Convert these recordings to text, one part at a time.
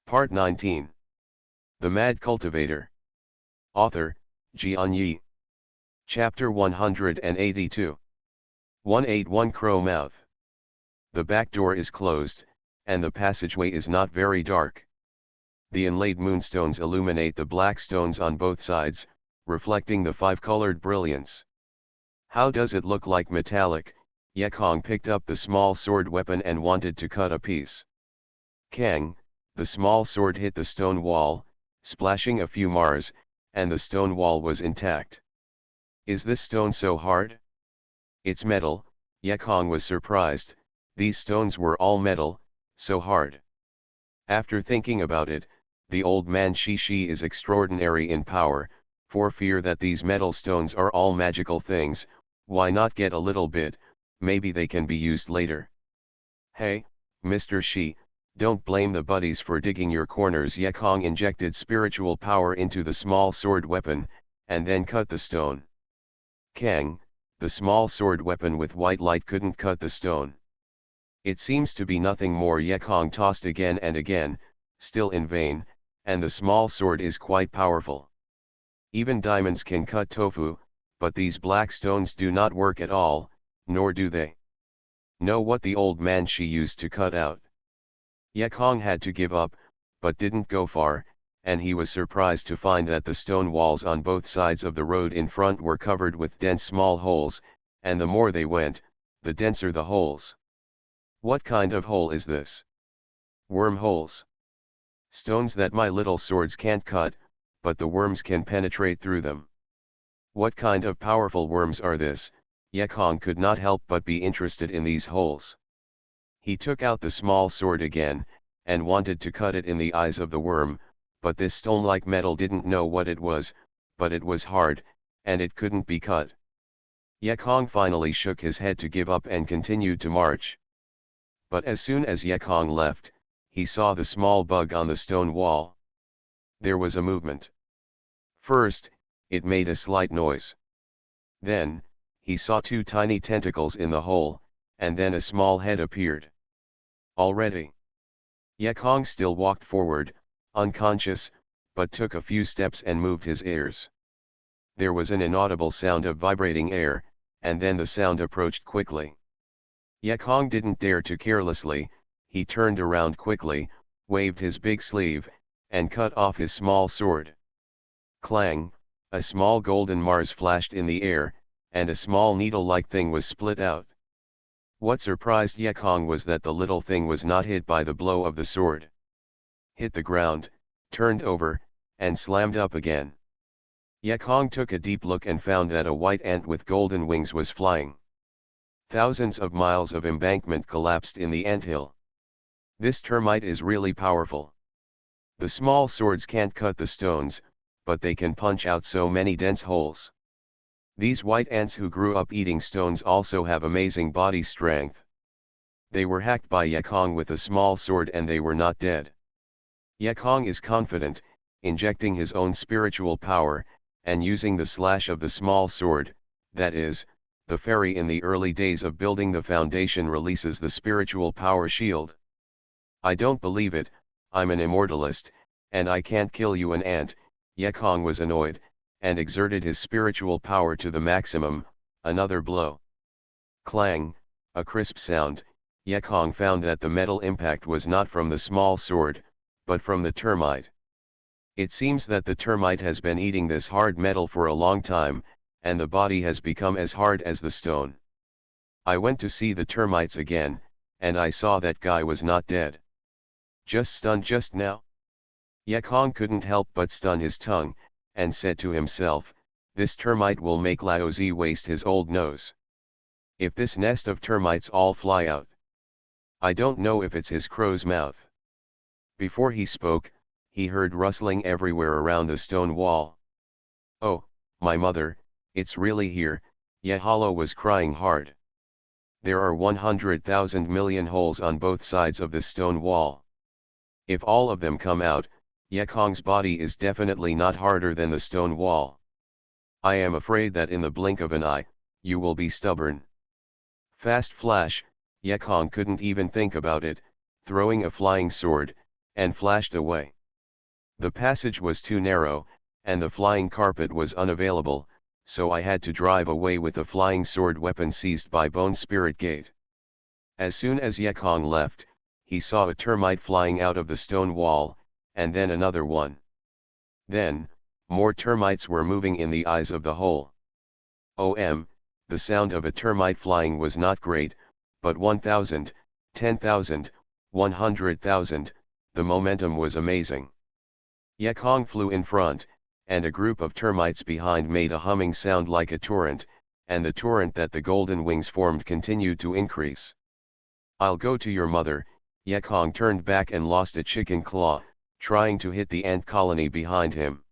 Part 19. The Mad Cultivator. Author, Xianxia. Chapter 182. 181 Crow Mouth. The back door is closed, and the passageway is not very dark. The inlaid moonstones illuminate the black stones on both sides, reflecting the five-colored brilliance. How does it look like metallic? Yekong picked up the small sword weapon and wanted to cut a piece. Kang, the small sword hit the stone wall, splashing a few mars, and the stone wall was intact. Is this stone so hard? It's metal. Yekong was surprised. These stones were all metal, so hard. After thinking about it, the old man Xianxia is extraordinary in power. For fear that these metal stones are all magical things, why not get a little bit? Maybe they can be used later. Hey, Mr. Shi, don't blame the buddies for digging your corners. Yekong injected spiritual power into the small sword weapon, and then cut the stone. Kang, the small sword weapon with white light couldn't cut the stone. It seems to be nothing more. Yekong tossed again and again, still in vain, and the small sword is quite powerful. Even diamonds can cut tofu, but these black stones do not work at all, nor do they know what the old man she used to cut out. Yekong had to give up, but didn't go far, and he was surprised to find that the stone walls on both sides of the road in front were covered with dense small holes, and the more they went, the denser the holes. What kind of hole is this? Wormholes. Stones that my little swords can't cut, but the worms can penetrate through them. What kind of powerful worms are this? Yekong could not help but be interested in these holes. He took out the small sword again, and wanted to cut it in the eyes of the worm, but this stone-like metal didn't know what it was, but it was hard, and it couldn't be cut. Yekong finally shook his head to give up and continued to march. But as soon as Yekong left, he saw the small bug on the stone wall. There was a movement. First, it made a slight noise. Then, he saw two tiny tentacles in the hole, and then a small head appeared. Already. Yekong still walked forward, unconscious, but took a few steps and moved his ears. There was an inaudible sound of vibrating air, and then the sound approached quickly. Yekong didn't dare to carelessly. He turned around quickly, waved his big sleeve, and cut off his small sword. Clang, a small golden Mars flashed in the air, and a small needle-like thing was split out. What surprised Yekong was that the little thing was not hit by the blow of the sword. Hit the ground, turned over, and slammed up again. Yekong took a deep look and found that a white ant with golden wings was flying. Thousands of miles of embankment collapsed in the anthill. This termite is really powerful. The small swords can't cut the stones, but they can punch out so many dense holes. These white ants who grew up eating stones also have amazing body strength. They were hacked by Yekong with a small sword and they were not dead. Yekong is confident, injecting his own spiritual power, and using the slash of the small sword, that is, the fairy in the early days of building the foundation releases the spiritual power shield. I don't believe it, I'm an immortalist, and I can't kill you an ant. Yekong was annoyed, and exerted his spiritual power to the maximum. Another blow. Clang, a crisp sound. Yekong found that the metal impact was not from the small sword, but from the termite. It seems that the termite has been eating this hard metal for a long time, and the body has become as hard as the stone. I went to see the termites again, and I saw that guy was not dead. Just stunned just now? Yekong couldn't help but stun his tongue, and said to himself, this termite will make Laozi waste his old nose. If this nest of termites all fly out, I don't know if it's his crow's mouth. Before he spoke, he heard rustling everywhere around the stone wall. Oh, my mother, it's really here. Yehalo was crying hard. There are 100,000 million holes on both sides of the stone wall. If all of them come out, Yekong's body is definitely not harder than the stone wall. I am afraid that in the blink of an eye, you will be stubborn. Fast flash, Yekong couldn't even think about it, throwing a flying sword, and flashed away. The passage was too narrow, and the flying carpet was unavailable, so I had to drive away with the flying sword weapon seized by Bone Spirit Gate. As soon as Yekong left, he saw a termite flying out of the stone wall, and then another one. Then, more termites were moving in the eyes of the hole. The sound of a termite flying was not great, but 1,000, 10,000, 100,000, the momentum was amazing. Yekong flew in front, and a group of termites behind made a humming sound like a torrent, and the torrent that the golden wings formed continued to increase. "I'll go to your mother." Yekong turned back and lost a chicken claw, trying to hit the ant colony behind him.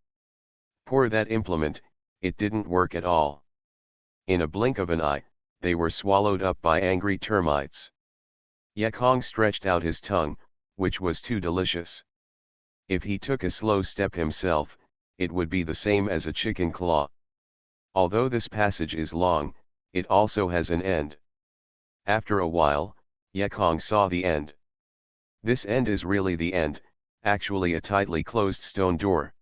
Poor that implement, it didn't work at all. In a blink of an eye, they were swallowed up by angry termites. Yekong stretched out his tongue, which was too delicious. If he took a slow step himself, it would be the same as a chicken claw. Although this passage is long, it also has an end. After a while, Yekong saw the end. This end is really the end, actually a tightly closed stone door.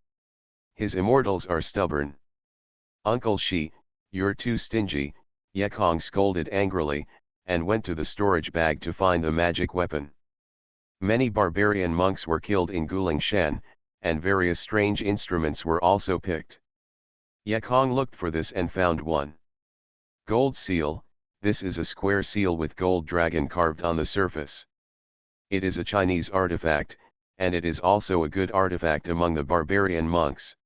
His immortals are stubborn. "Uncle Shi, you're too stingy," Yekong scolded angrily, and went to the storage bag to find the magic weapon. Many barbarian monks were killed in Gulingshan, and various strange instruments were also picked. Yekong looked for this and found one. Gold seal. This is a square seal with gold dragon carved on the surface. It is a Chinese artifact, and it is also a good artifact among the barbarian monks.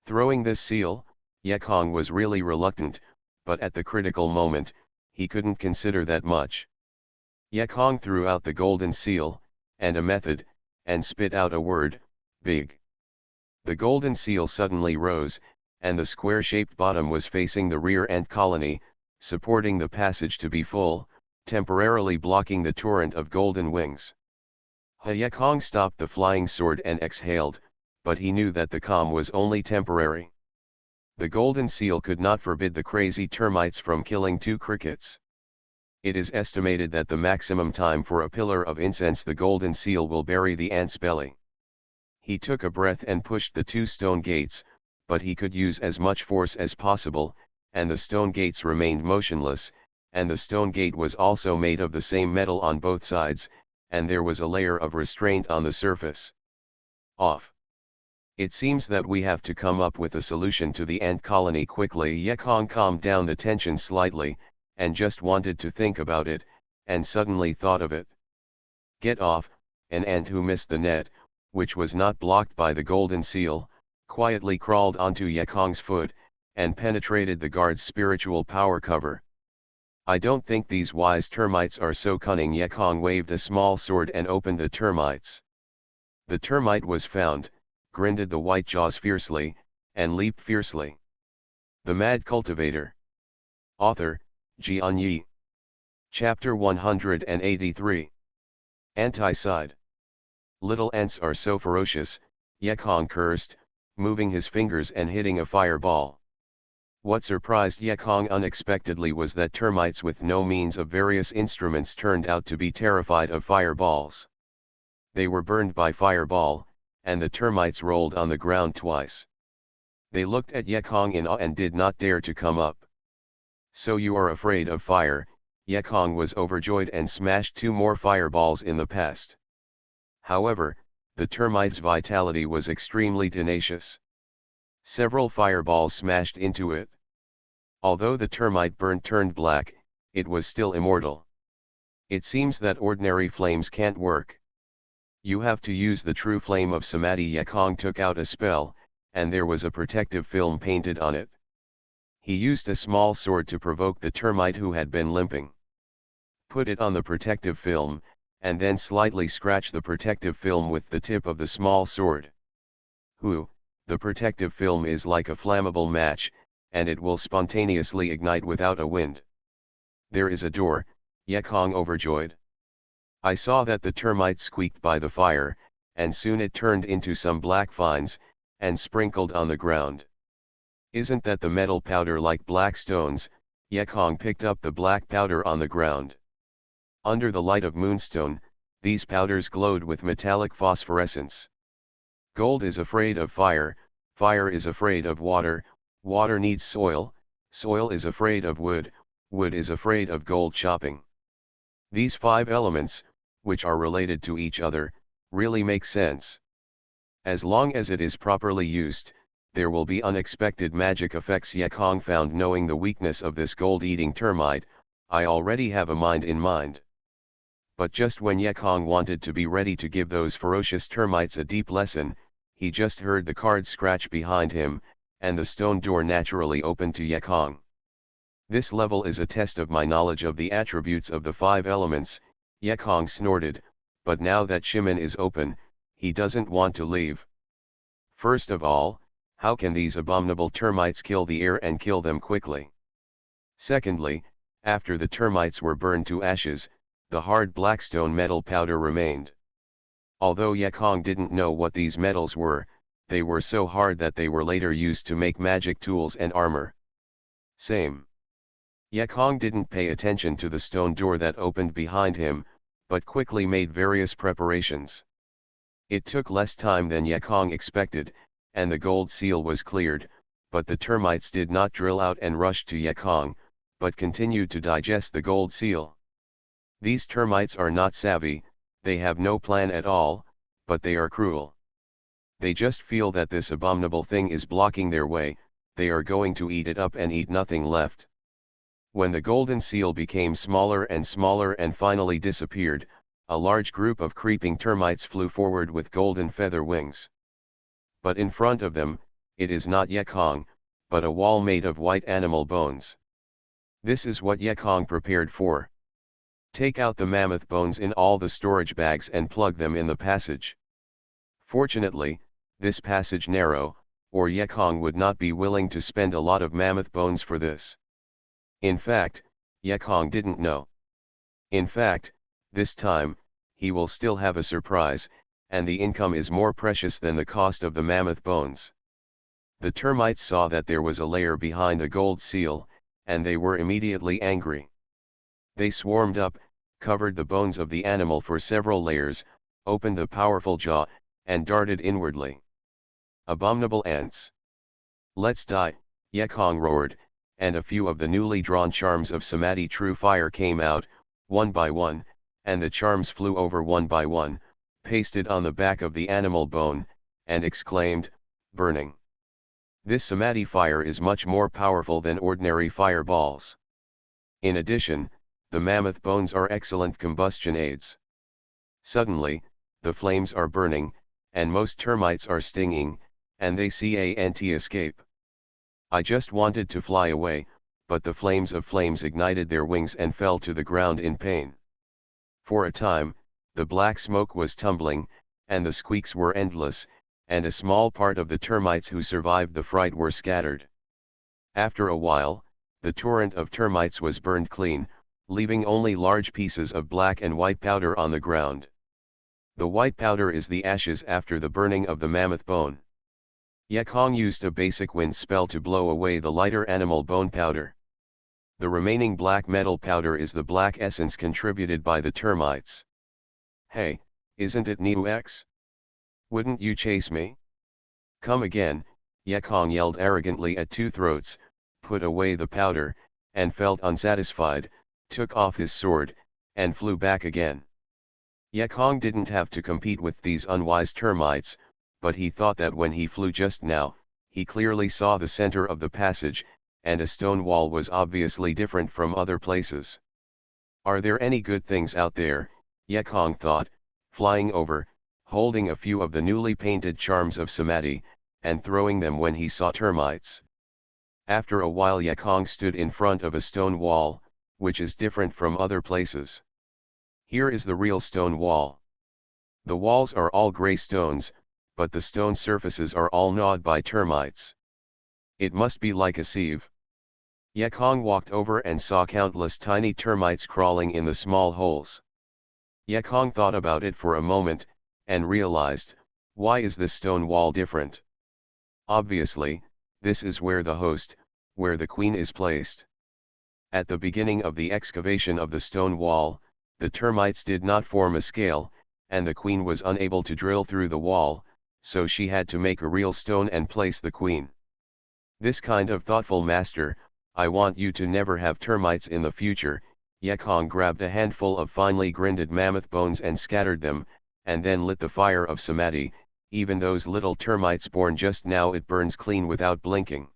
Throwing this seal, Yekong was really reluctant, but at the critical moment, he couldn't consider that much. Yekong threw out the golden seal, and a method, and spit out a word, "big." The golden seal suddenly rose, and the square-shaped bottom was facing the rear ant colony, supporting the passage to be full, temporarily blocking the torrent of golden wings. Yekong stopped the flying sword and exhaled, but he knew that the calm was only temporary. The golden seal could not forbid the crazy termites from killing 2 crickets. It is estimated that the maximum time for a pillar of incense the golden seal will bury the ant's belly. He took a breath and pushed the 2 stone gates, but he could use as much force as possible, and the stone gates remained motionless, and the stone gate was also made of the same metal on both sides, and there was a layer of restraint on the surface. Off. "It seems that we have to come up with a solution to the ant colony quickly." Yekong calmed down the tension slightly, and just wanted to think about it, and suddenly thought of it. "Get off." An ant who missed the net, which was not blocked by the golden seal, quietly crawled onto Yekong's foot, and penetrated the guard's spiritual power cover. "I don't think these wise termites are so cunning." Yekong waved a small sword and opened the termites. The termite was found, grinded the white jaws fiercely, and leaped fiercely. The Mad Cultivator. Author, Xianxia. Chapter 183. Anti-side. "Little ants are so ferocious," Yekong cursed, moving his fingers and hitting a fireball. What surprised Yekong unexpectedly was that termites with no means of various instruments turned out to be terrified of fireballs. They were burned by fireball, and the termites rolled on the ground twice. They looked at Yekong in awe and did not dare to come up. "So you are afraid of fire?" Yekong was overjoyed and smashed 2 more fireballs in the past. However, the termite's vitality was extremely tenacious. Several fireballs smashed into it. Although the termite burnt turned black, it was still immortal. "It seems that ordinary flames can't work. You have to use the true flame of Samadhi." Yekong took out a spell, and there was a protective film painted on it. He used a small sword to provoke the termite who had been limping. Put it on the protective film, and then slightly scratch the protective film with the tip of the small sword. The protective film is like a flammable match, and it will spontaneously ignite without a wind. "There is a door," Yekong overjoyed. I saw that the termite squeaked by the fire, and soon it turned into some black fines, and sprinkled on the ground. "Isn't that the metal powder like black stones?" Yekong picked up the black powder on the ground. Under the light of moonstone, These powders glowed with metallic phosphorescence. Gold is afraid of fire, fire is afraid of water, water needs soil, soil is afraid of wood, wood is afraid of gold chopping. These 5 elements, which are related to each other, really make sense. As long as it is properly used, there will be unexpected magic effects. Ecchi found. Knowing the weakness of this gold-eating termite, I already have a mind in mind. But just when Ecchi wanted to be ready to give those ferocious termites a deep lesson, he just heard the card scratch behind him, and the stone door naturally opened to Ecchi. This level is a test of my knowledge of the attributes of the 5 elements, Ecchi snorted, but now that Shimon is open, he doesn't want to leave. First of all, how can these abominable termites kill the air and kill them quickly? Secondly, after the termites were burned to ashes, the hard blackstone metal powder remained. Although Ecchi didn't know what these metals were, they were so hard that they were later used to make magic tools and armor. Same. Ecchi didn't pay attention to the stone door that opened behind him, but quickly made various preparations. It took less time than Ecchi expected, and the gold seal was cleared, but the termites did not drill out and rush to Ecchi, but continued to digest the gold seal. These termites are not savvy, they have no plan at all, but they are cruel. They just feel that this abominable thing is blocking their way, they are going to eat it up and eat nothing left. When the golden seal became smaller and finally disappeared, a large group of creeping termites flew forward with golden feather wings. But in front of them, it is not Ecchi, but a wall made of white animal bones. This is what Ecchi prepared for. Take out the mammoth bones in all the storage bags and plug them in the passage. Fortunately, this passage narrow, or Ecchi would not be willing to spend a lot of mammoth bones for this. In fact, Ecchi didn't know. In fact, this time, he will still have a surprise, and the income is more precious than the cost of the mammoth bones. The termites saw that there was a layer behind the gold seal, and they were immediately angry. They swarmed up, covered the bones of the animal for several layers, opened the powerful jaw, and darted inwardly. Abominable ants! Let's die, Ecchi roared, and a few of the newly drawn charms of Samadhi true fire came out, one by one, and the charms flew over one by one, pasted on the back of the animal bone, and exclaimed, burning. This Samadhi fire is much more powerful than ordinary fireballs. In addition, the mammoth bones are excellent combustion aids. Suddenly, the flames are burning, and most termites are stinging, and they can't escape. I just wanted to fly away, but the flames ignited their wings and fell to the ground in pain. For a time, the black smoke was tumbling, and the squeaks were endless, and a small part of the termites who survived the fright were scattered. After a while, the torrent of termites was burned clean, leaving only large pieces of black and white powder on the ground. The white powder is the ashes after the burning of the mammoth bone. Ecchi used a basic wind spell to blow away the lighter animal bone powder. The remaining black metal powder is the black essence contributed by the termites. Hey, isn't it new X? Wouldn't you chase me? Come again, Ecchi yelled arrogantly at Two Throats, put away the powder, and felt unsatisfied, took off his sword, and flew back again. Ecchi didn't have to compete with these unwise termites, but he thought that when he flew just now, he clearly saw the center of the passage, and a stone wall was obviously different from other places. Are there any good things out there, Ecchi thought, flying over, holding a few of the newly painted charms of Samadhi, and throwing them when he saw termites. After a while Ecchi stood in front of a stone wall, which is different from other places. Here is the real stone wall. The walls are all gray stones, but the stone surfaces are all gnawed by termites. It must be like a sieve. Ecchi walked over and saw countless tiny termites crawling in the small holes. Ecchi thought about it for a moment, and realized, why is this stone wall different? Obviously, this is where the host, where the queen is placed. At the beginning of the excavation of the stone wall, The termites did not form a scale, and the queen was unable to drill through the wall, so she had to make a real stone and place the queen. This kind of thoughtful master, I want you to never have termites in the future. Yekong grabbed a handful of finely grinded mammoth bones and scattered them, and then lit the fire of samadhi. Even those little termites born just now, it burns clean without blinking.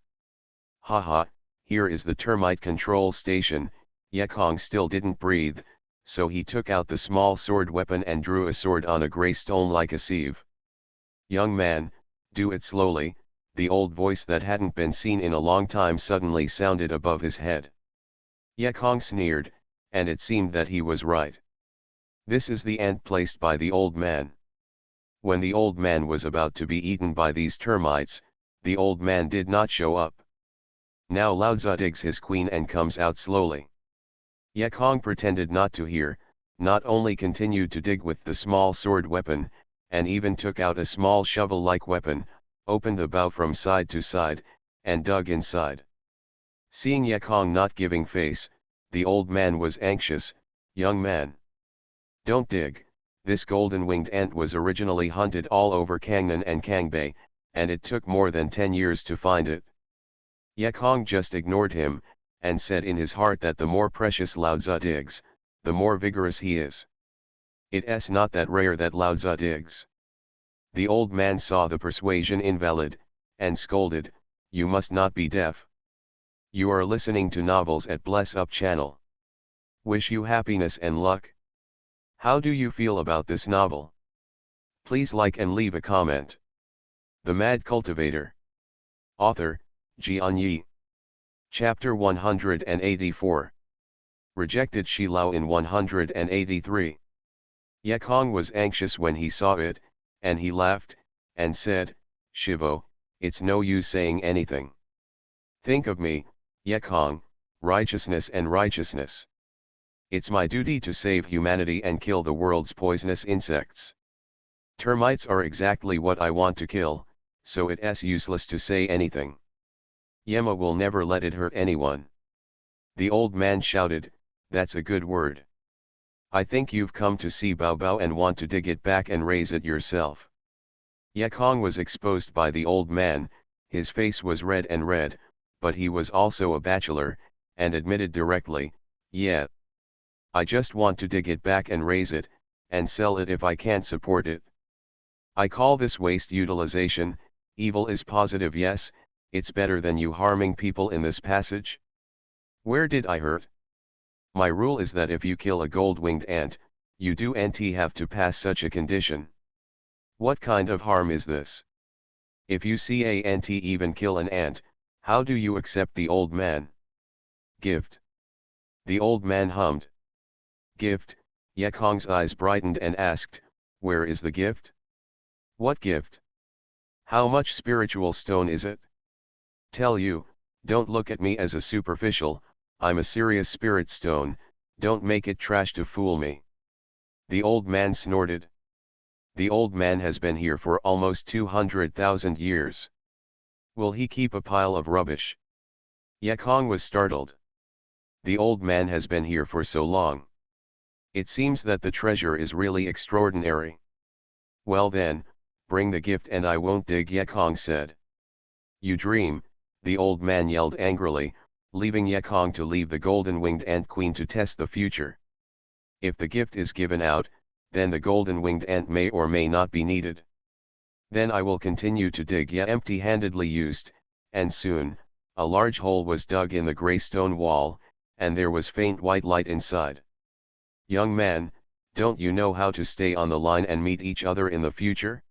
Haha, here is the termite control station. Yekong still didn't breathe, so he took out the small sword weapon and drew a sword on a grey stone like a sieve. Young man, do it slowly. The old voice that hadn't been seen in a long time suddenly sounded above his head. Yekong sneered, and it seemed that he was right. This is the ant placed by the old man. When the old man was about to be eaten by these termites, the old man did not show up. Now Laozi digs his queen and comes out slowly. Yekong pretended not to hear, not only continued to dig with the small sword weapon, and even took out a small shovel-like weapon, opened the bow from side to side, and dug inside. Seeing Yekong not giving face, the old man was anxious. Young man, don't dig. This golden-winged ant was originally hunted all over Kangnan and Kangbei, and it took more than 10 years to find it. Yekong just ignored him, and said in his heart that the more precious Laozi digs, the more vigorous he is. It's not that rare that Laozi digs. The old man saw the persuasion invalid, and scolded, "You must not be deaf. You are listening to novels at Bless Up channel. Wish you happiness and luck. How do you feel about this novel? Please like and leave a comment." The Mad Cultivator. Author, Xianxia. Chapter 184. Rejected Shilao in 183. Yekong was anxious when he saw it, and he laughed, and said, "Shivo, it's no use saying anything. Think of me, Yekong, righteousness and righteousness. It's my duty to save humanity and kill the world's poisonous insects. Termites are exactly what I want to kill, so it's useless to say anything. Yema will never let it hurt anyone." The old man shouted, "That's a good word. I think you've come to see Bao Bao and want to dig it back and raise it yourself." Yekong was exposed by the old man. His face was red, but he was also a bachelor, and admitted directly, "Yeah. I just want to dig it back and raise it, and sell it if I can't support it. I call this waste utilization. Evil is positive, yes, it's better than you harming people in this passage. Where did I hurt? My rule is that if you kill a gold-winged ant, you do have to pass such a condition. What kind of harm is this? If you see a ant even kill an ant, how do you accept the old man? Gift." The old man hummed. "Gift?" Yekong's eyes brightened and asked, "Where is the gift? What gift? How much spiritual stone is it? Tell you, don't look at me as a superficial, I'm a serious spirit stone, don't make it trash to fool me." The old man snorted. "The old man has been here for almost 200,000 years. Will he keep a pile of rubbish?" Yekong was startled. "The old man has been here for so long. It seems that the treasure is really extraordinary. Well then, bring the gift and I won't dig," Yekong said. "You dream," the old man yelled angrily, leaving Yekong to leave the golden-winged ant queen to test the future. If the gift is given out, then the golden-winged ant may or may not be needed. Then I will continue to dig empty-handedly used, and soon, a large hole was dug in the grey stone wall, and there was faint white light inside. "Young man, don't you know how to stay on the line and meet each other in the future?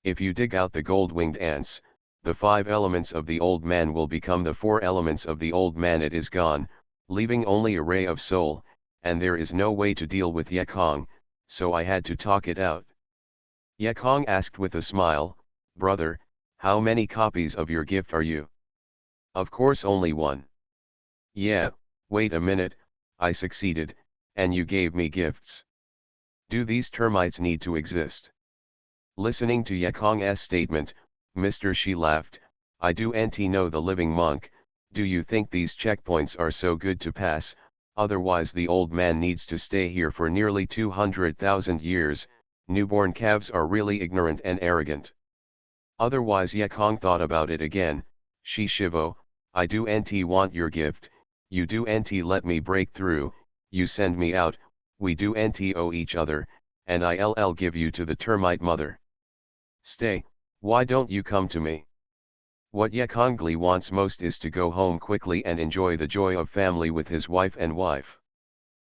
If you dig out the gold-winged ants, the 5 elements of the old man will become the 4 elements of the old man. It is gone, leaving only a ray of soul, and there is no way to deal with Yekong, so I had to talk it out." Yekong asked with a smile, "Brother, how many copies of your gift are you?" "Of course only one." "Yeah, wait a minute, I succeeded, and you gave me gifts. Do these termites need to exist?" Listening to Yekong's statement, Mr. Shi laughed. "I do know the living monk, do you think these checkpoints are so good to pass? otherwise the old man needs to stay here for nearly 200,000 years. Newborn calves are really ignorant and arrogant. Otherwise Yekong thought about it again. Shi Shivo, I do nt want your gift, you do nt let me break through, you send me out, we do nt owe each other, and I'll give you to the termite mother. Stay, why don't you come to me? What Yekongli wants most is to go home quickly and enjoy the joy of family with his wife and wife.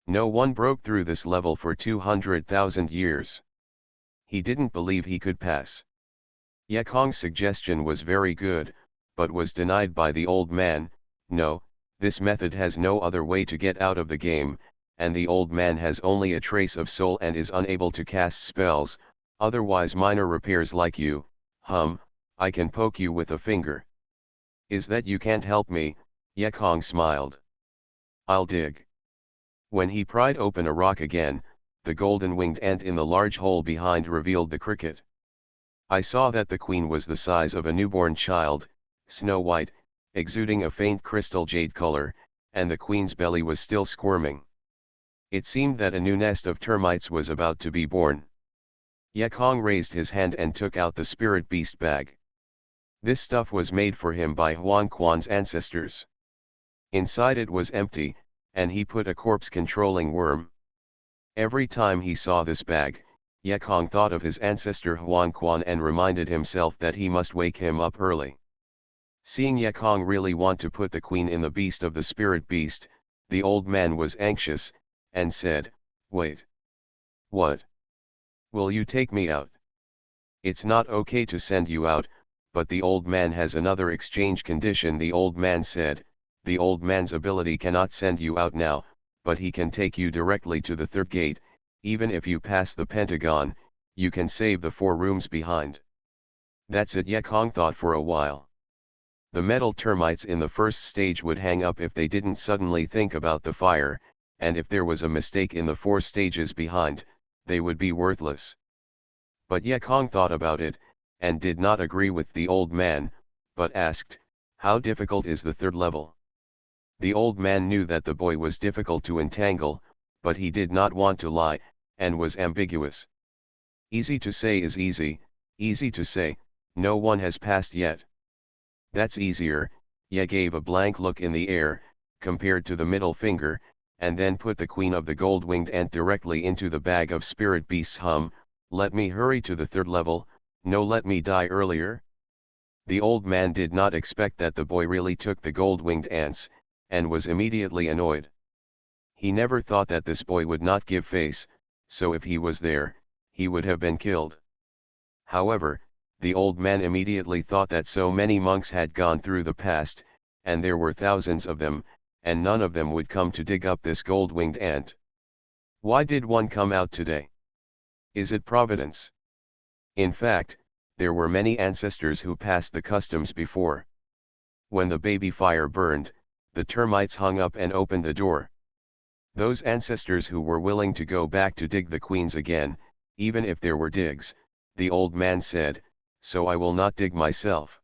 No one broke through this level for 200,000 years. He didn't believe he could pass. Yekong's suggestion was very good, but was denied by the old man. No, this method has no other way to get out of the game, and the old man has only a trace of soul and is unable to cast spells, otherwise minor repairs like you, I can poke you with a finger. Is that you can't help me? Yekong smiled. I'll dig. When he pried open a rock again, the golden-winged ant in the large hole behind revealed the cricket. I saw that the queen was the size of a newborn child, snow white, exuding a faint crystal jade color, and the queen's belly was still squirming. It seemed that a new nest of termites was about to be born. Yekong raised his hand and took out the spirit beast bag. This stuff was made for him by Huang Quan's ancestors. Inside it was empty, and he put a corpse-controlling worm. Every time he saw this bag, Yekong thought of his ancestor Huang Quan and reminded himself that he must wake him up early. Seeing Yekong really want to put the queen in the beast of the spirit beast, the old man was anxious, and said, "Wait. What? Will you take me out?" "It's not okay to send you out, but the old man has another exchange condition," the old man said. "The old man's ability cannot send you out now, but he can take you directly to the third gate. Even if you pass the pentagon, you can save the 4 rooms behind." That's it, Yekong thought for a while. The metal termites in the first stage would hang up if they didn't suddenly think about the fire, and if there was a mistake in the 4 stages behind, they would be worthless. But Yekong thought about it, and did not agree with the old man, but asked, "How difficult is the 3rd level?" The old man knew that the boy was difficult to entangle, but he did not want to lie, and was ambiguous. "Easy to say is easy to say, no one has passed yet." "That's easier." Ye gave a blank look in the air, compared to the middle finger, and then put the queen of the gold-winged ant directly into the bag of spirit beasts. Let me hurry to the 3rd level, no, let me die earlier." The old man did not expect that the boy really took the gold-winged ants, and was immediately annoyed. He never thought that this boy would not give face, so if he was there, he would have been killed. However, the old man immediately thought that so many monks had gone through the past, and there were thousands of them, and none of them would come to dig up this gold-winged ant. Why did one come out today? Is it providence? In fact, there were many ancestors who passed the customs before. When the baby fire burned, the termites hung up and opened the door. Those ancestors who were willing to go back to dig the queens again, even if there were digs, the old man said, "So I will not dig myself."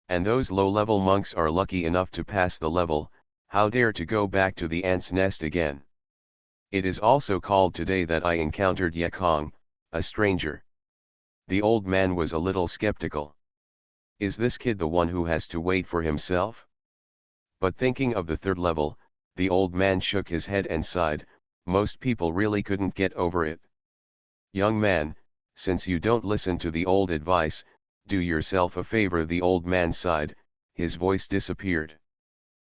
And those low-level monks are lucky enough to pass the level, how dare to go back to the ant's nest again? It is also called today that I encountered Yekong, a stranger. The old man was a little skeptical. Is this kid the one who has to wait for himself? But thinking of the 3rd level, the old man shook his head and sighed. Most people really couldn't get over it. "Young man, since you don't listen to the old advice, do yourself a favor." The old man sighed, his voice disappeared.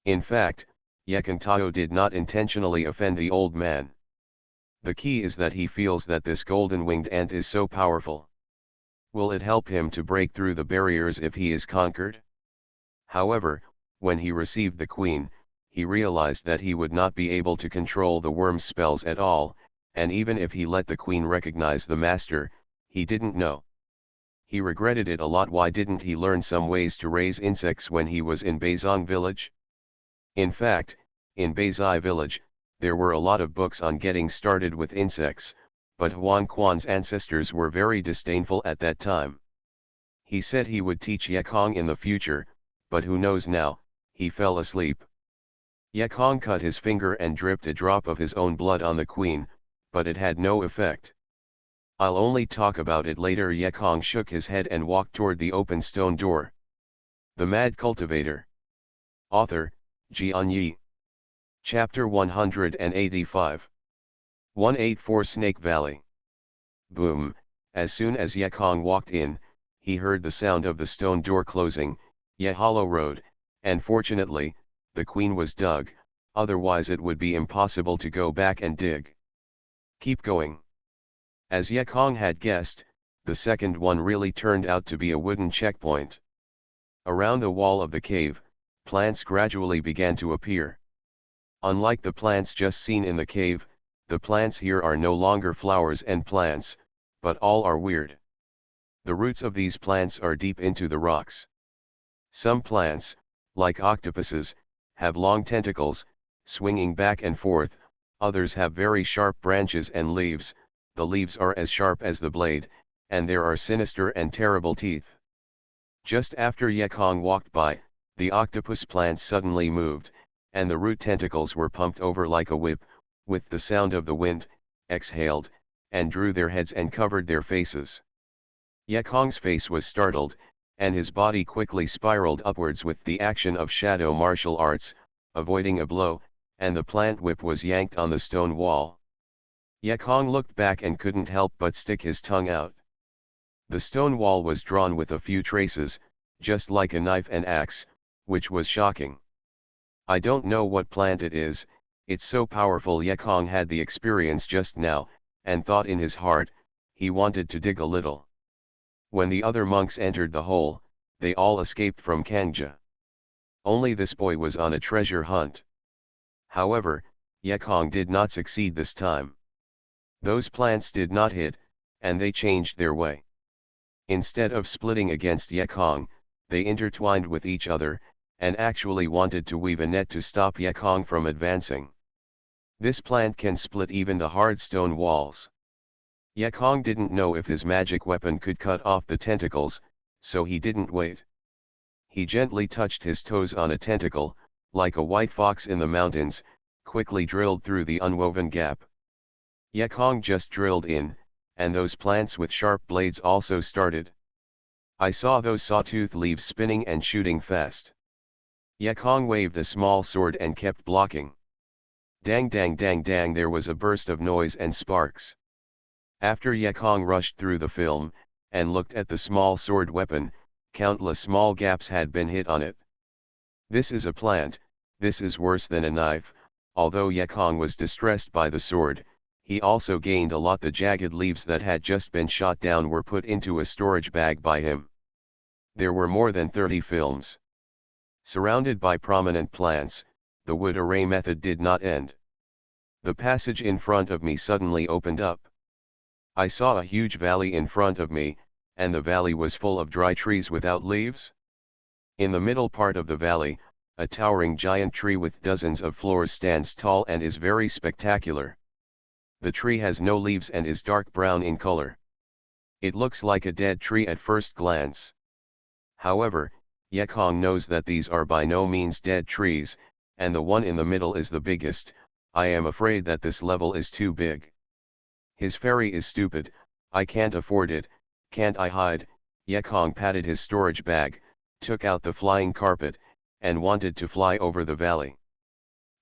In fact, Yekong did not intentionally offend the old man. The key is that he feels that this golden-winged ant is so powerful. Will it help him to break through the barriers if he is conquered? However, when he received the queen, he realized that he would not be able to control the worm's spells at all, and even if he let the queen recognize the master, he didn't know. He regretted it a lot. Why didn't he learn some ways to raise insects when he was in Beizong village? In fact, in Beizai village, there were a lot of books on getting started with insects, but Huang Quan's ancestors were very disdainful at that time. He said he would teach Yekong in the future, but who knows now, he fell asleep. Yekong cut his finger and dripped a drop of his own blood on the queen, but it had no effect. "I'll only talk about it later." Yekong shook his head and walked toward the open stone door. The Mad Cultivator. Author, Xianxia. Chapter 185. 184 Snake Valley. Boom! As soon as Yekong walked in, he heard the sound of the stone door closing. Ye Hollow Road, and fortunately, the queen was dug, otherwise it would be impossible to go back and dig. Keep going. As Yekong had guessed, the second one really turned out to be a wooden checkpoint. Around the wall of the cave, plants gradually began to appear. Unlike the plants just seen in the cave, the plants here are no longer flowers and plants, but all are weird. The roots of these plants are deep into the rocks. Some plants, like octopuses, have long tentacles, swinging back and forth. Others have very sharp branches and leaves. The leaves are as sharp as the blade, and there are sinister and terrible teeth. Just after Yekong walked by, the octopus plants suddenly moved, and the root tentacles were pumped over like a whip, with the sound of the wind, exhaled, and drew their heads and covered their faces. Yekong's face was startled, and his body quickly spiraled upwards with the action of shadow martial arts, avoiding a blow, and the plant whip was yanked on the stone wall. Yekong looked back and couldn't help but stick his tongue out. The stone wall was drawn with a few traces, just like a knife and axe, which was shocking. "I don't know what plant it is, it's so powerful." Yekong had the experience just now, and thought in his heart, he wanted to dig a little. When the other monks entered the hole, they all escaped from Xianxia. Only this boy was on a treasure hunt. However, Yekong did not succeed this time. Those plants did not hit, and they changed their way. Instead of splitting against Yekong, they intertwined with each other, and actually wanted to weave a net to stop Yekong from advancing. This plant can split even the hard stone walls. Yekong didn't know if his magic weapon could cut off the tentacles, so he didn't wait. He gently touched his toes on a tentacle, like a white fox in the mountains, quickly drilled through the unwoven gap. Yekong just drilled in, and those plants with sharp blades also started. I saw those sawtooth leaves spinning and shooting fast. Yekong waved a small sword and kept blocking. Dang dang dang dang, there was a burst of noise and sparks. After Yekong rushed through the film, and looked at the small sword weapon, countless small gaps had been hit on it. This is a plant, this is worse than a knife. Although Yekong was distressed by the sword, he also gained a lot. The jagged leaves that had just been shot down were put into a storage bag by him. There were more than 30 films. Surrounded by prominent plants, the wood array method did not end. The passage in front of me suddenly opened up. I saw a huge valley in front of me, and the valley was full of dry trees without leaves. In the middle part of the valley, a towering giant tree with dozens of floors stands tall and is very spectacular. The tree has no leaves and is dark brown in color. It looks like a dead tree at first glance. However, Yekong knows that these are by no means dead trees, and the one in the middle is the biggest. I am afraid that this level is too big. His fairy is stupid, I can't afford it, can't I hide? Yekong patted his storage bag, took out the flying carpet, and wanted to fly over the valley.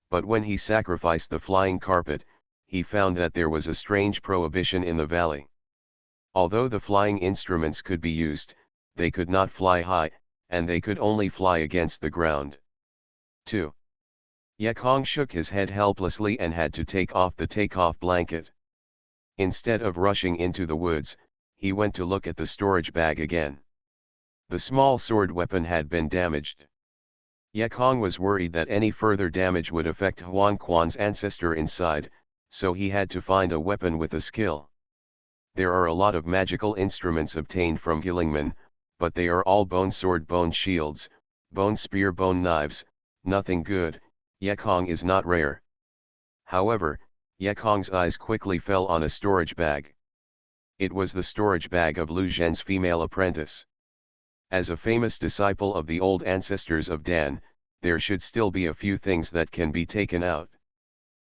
But when he sacrificed the flying carpet, he found that there was a strange prohibition in the valley. Although the flying instruments could be used, they could not fly high, and they could only fly against the ground. 2. Yekong shook his head helplessly and had to take off the takeoff blanket. Instead of rushing into the woods, he went to look at the storage bag again. The small sword weapon had been damaged. Yekong was worried that any further damage would affect Huan Quan's ancestor inside, so he had to find a weapon with a skill. There are a lot of magical instruments obtained from Gillingman, but they are all bone sword, bone shields, bone spear, bone knives, nothing good. Yekong is not rare. However, Yekong's eyes quickly fell on a storage bag. It was the storage bag of Lu Zhen's female apprentice. As a famous disciple of the old ancestors of Dan, there should still be a few things that can be taken out.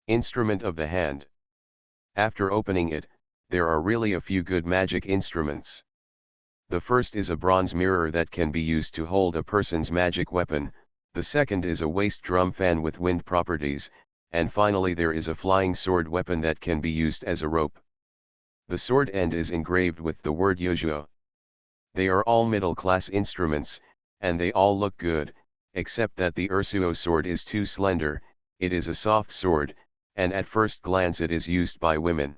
Instrument of the hand. After opening it, there are really a few good magic instruments. The first is a bronze mirror that can be used to hold a person's magic weapon, the second is a waist drum fan with wind properties, and finally there is a flying sword weapon that can be used as a rope. The sword end is engraved with the word Yojuo. They are all middle-class instruments, and they all look good, except that the Ursuo sword is too slender, it is a soft sword, and at first glance it is used by women.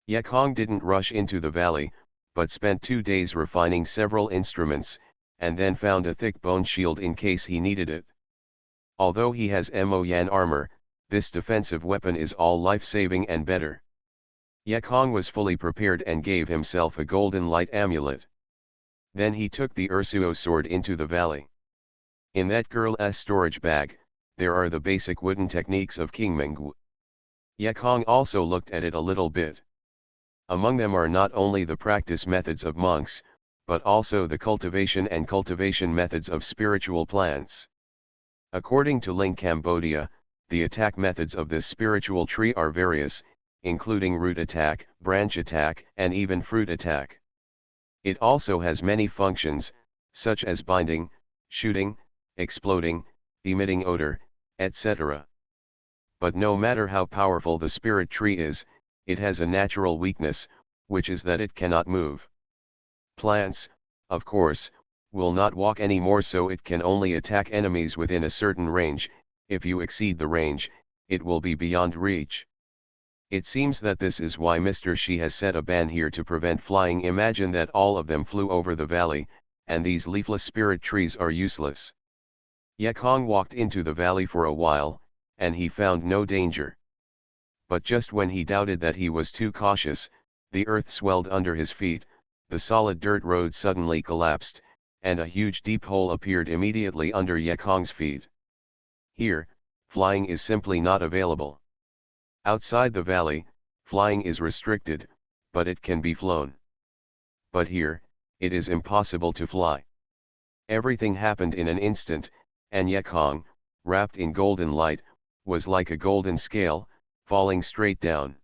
Yekong didn't rush into the valley, but spent 2 days refining several instruments, and then found a thick bone shield in case he needed it. Although he has Mo Yan armor, this defensive weapon is all life-saving and better. Yekong was fully prepared and gave himself a golden light amulet. Then he took the Ursuo sword into the valley. In that girl's storage bag, there are the basic wooden techniques of Qingmengwu. Yekong also looked at it a little bit. Among them are not only the practice methods of monks, but also the cultivation and cultivation methods of spiritual plants. According to Ling Cambodia, the attack methods of this spiritual tree are various, including root attack, branch attack, and even fruit attack. It also has many functions, such as binding, shooting, exploding, emitting odor, etc. But no matter how powerful the spirit tree is, it has a natural weakness, which is that it cannot move. Plants, of course, will not walk anymore, so it can only attack enemies within a certain range. If you exceed the range, it will be beyond reach. It seems that this is why Mr. Shi has set a ban here to prevent flying. Imagine that all of them flew over the valley, and these leafless spirit trees are useless. Yekong walked into the valley for a while, and he found no danger. But just when he doubted that he was too cautious, the earth swelled under his feet, the solid dirt road suddenly collapsed, and a huge deep hole appeared immediately under Yekong's feet. Here, flying is simply not available. Outside the valley, flying is restricted, but it can be flown. But here, it is impossible to fly. Everything happened in an instant, and Yekong, wrapped in golden light, was like a golden scale, falling straight down.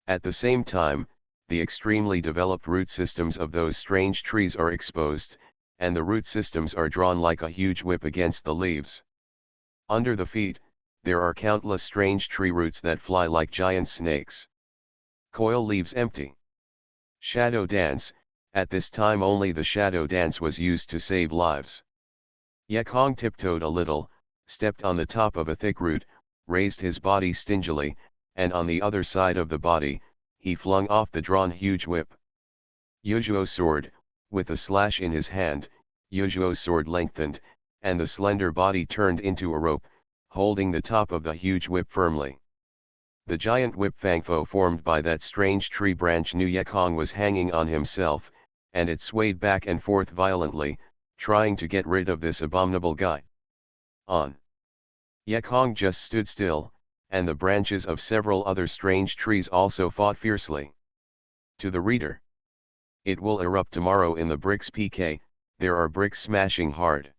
At the same time, the extremely developed root systems of those strange trees are exposed, and the root systems are drawn like a huge whip against the leaves. Under the feet, there are countless strange tree roots that fly like giant snakes. Coil leaves empty. Shadow dance. At this time only the shadow dance was used to save lives. Yekong tiptoed a little, stepped on the top of a thick root, raised his body stingily, and on the other side of the body, he flung off the drawn huge whip. Yojuo sword, with a slash in his hand, Yojuo's sword lengthened, and the slender body turned into a rope, holding the top of the huge whip firmly. The giant whip fangfo formed by that strange tree branch knew Yekong was hanging on himself, and it swayed back and forth violently, trying to get rid of this abominable guy. On. Yekong just stood still, and the branches of several other strange trees also fought fiercely. To the reader. It will erupt tomorrow in the bricks PK, there are bricks smashing hard.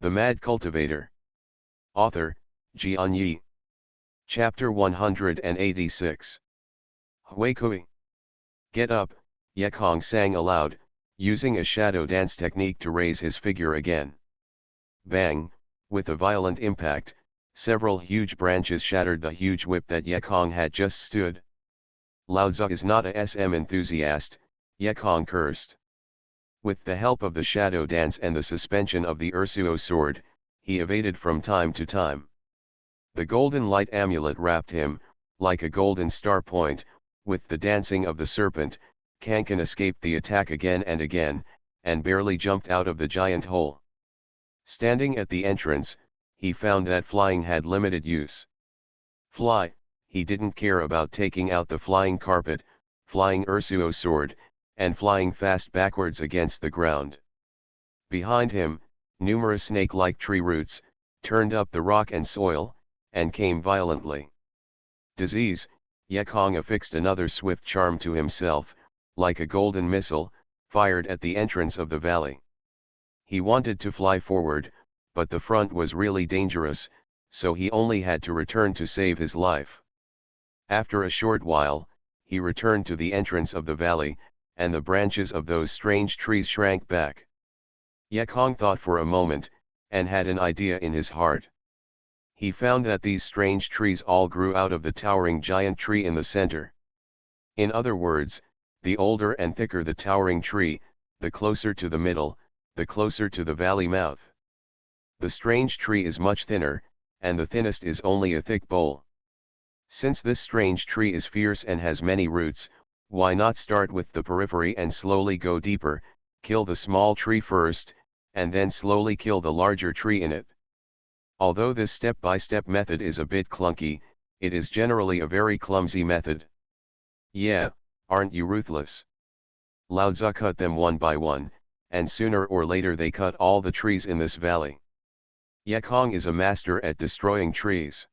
The Mad Cultivator. Author, Xianxia. Chapter 186. Huikui. Get up, Yekong sang aloud, using a shadow dance technique to raise his figure again. Bang, with a violent impact, several huge branches shattered the huge whip that Yekong had just stood. Laozi is not a SM enthusiast, Yekong cursed. With the help of the shadow dance and the suspension of the Ursuo sword, he evaded from time to time. The golden light amulet wrapped him, like a golden star point. With the dancing of the serpent, Kankan escaped the attack again and again, and barely jumped out of the giant hole. Standing at the entrance, he found that flying had limited use. Fly, he didn't care about taking out the flying carpet, flying Ursuo sword, and flying fast backwards against the ground. Behind him, numerous snake-like tree roots, turned up the rock and soil, and came violently. Disease, Yekong affixed another swift charm to himself, like a golden missile, fired at the entrance of the valley. He wanted to fly forward, but the front was really dangerous, so he only had to return to save his life. After a short while, he returned to the entrance of the valley, and the branches of those strange trees shrank back. Yekong thought for a moment, and had an idea in his heart. He found that these strange trees all grew out of the towering giant tree in the center. In other words, the older and thicker the towering tree, the closer to the middle, the closer to the valley mouth. The strange tree is much thinner, and the thinnest is only a thick bole. Since this strange tree is fierce and has many roots, why not start with the periphery and slowly go deeper, kill the small tree first, and then slowly kill the larger tree in it. Although this step-by-step method is a bit clunky, it is generally a very clumsy method. Yeah, aren't you ruthless? Lao Tzu cut them one by one, and sooner or later they cut all the trees in this valley. Yekong is a master at destroying trees.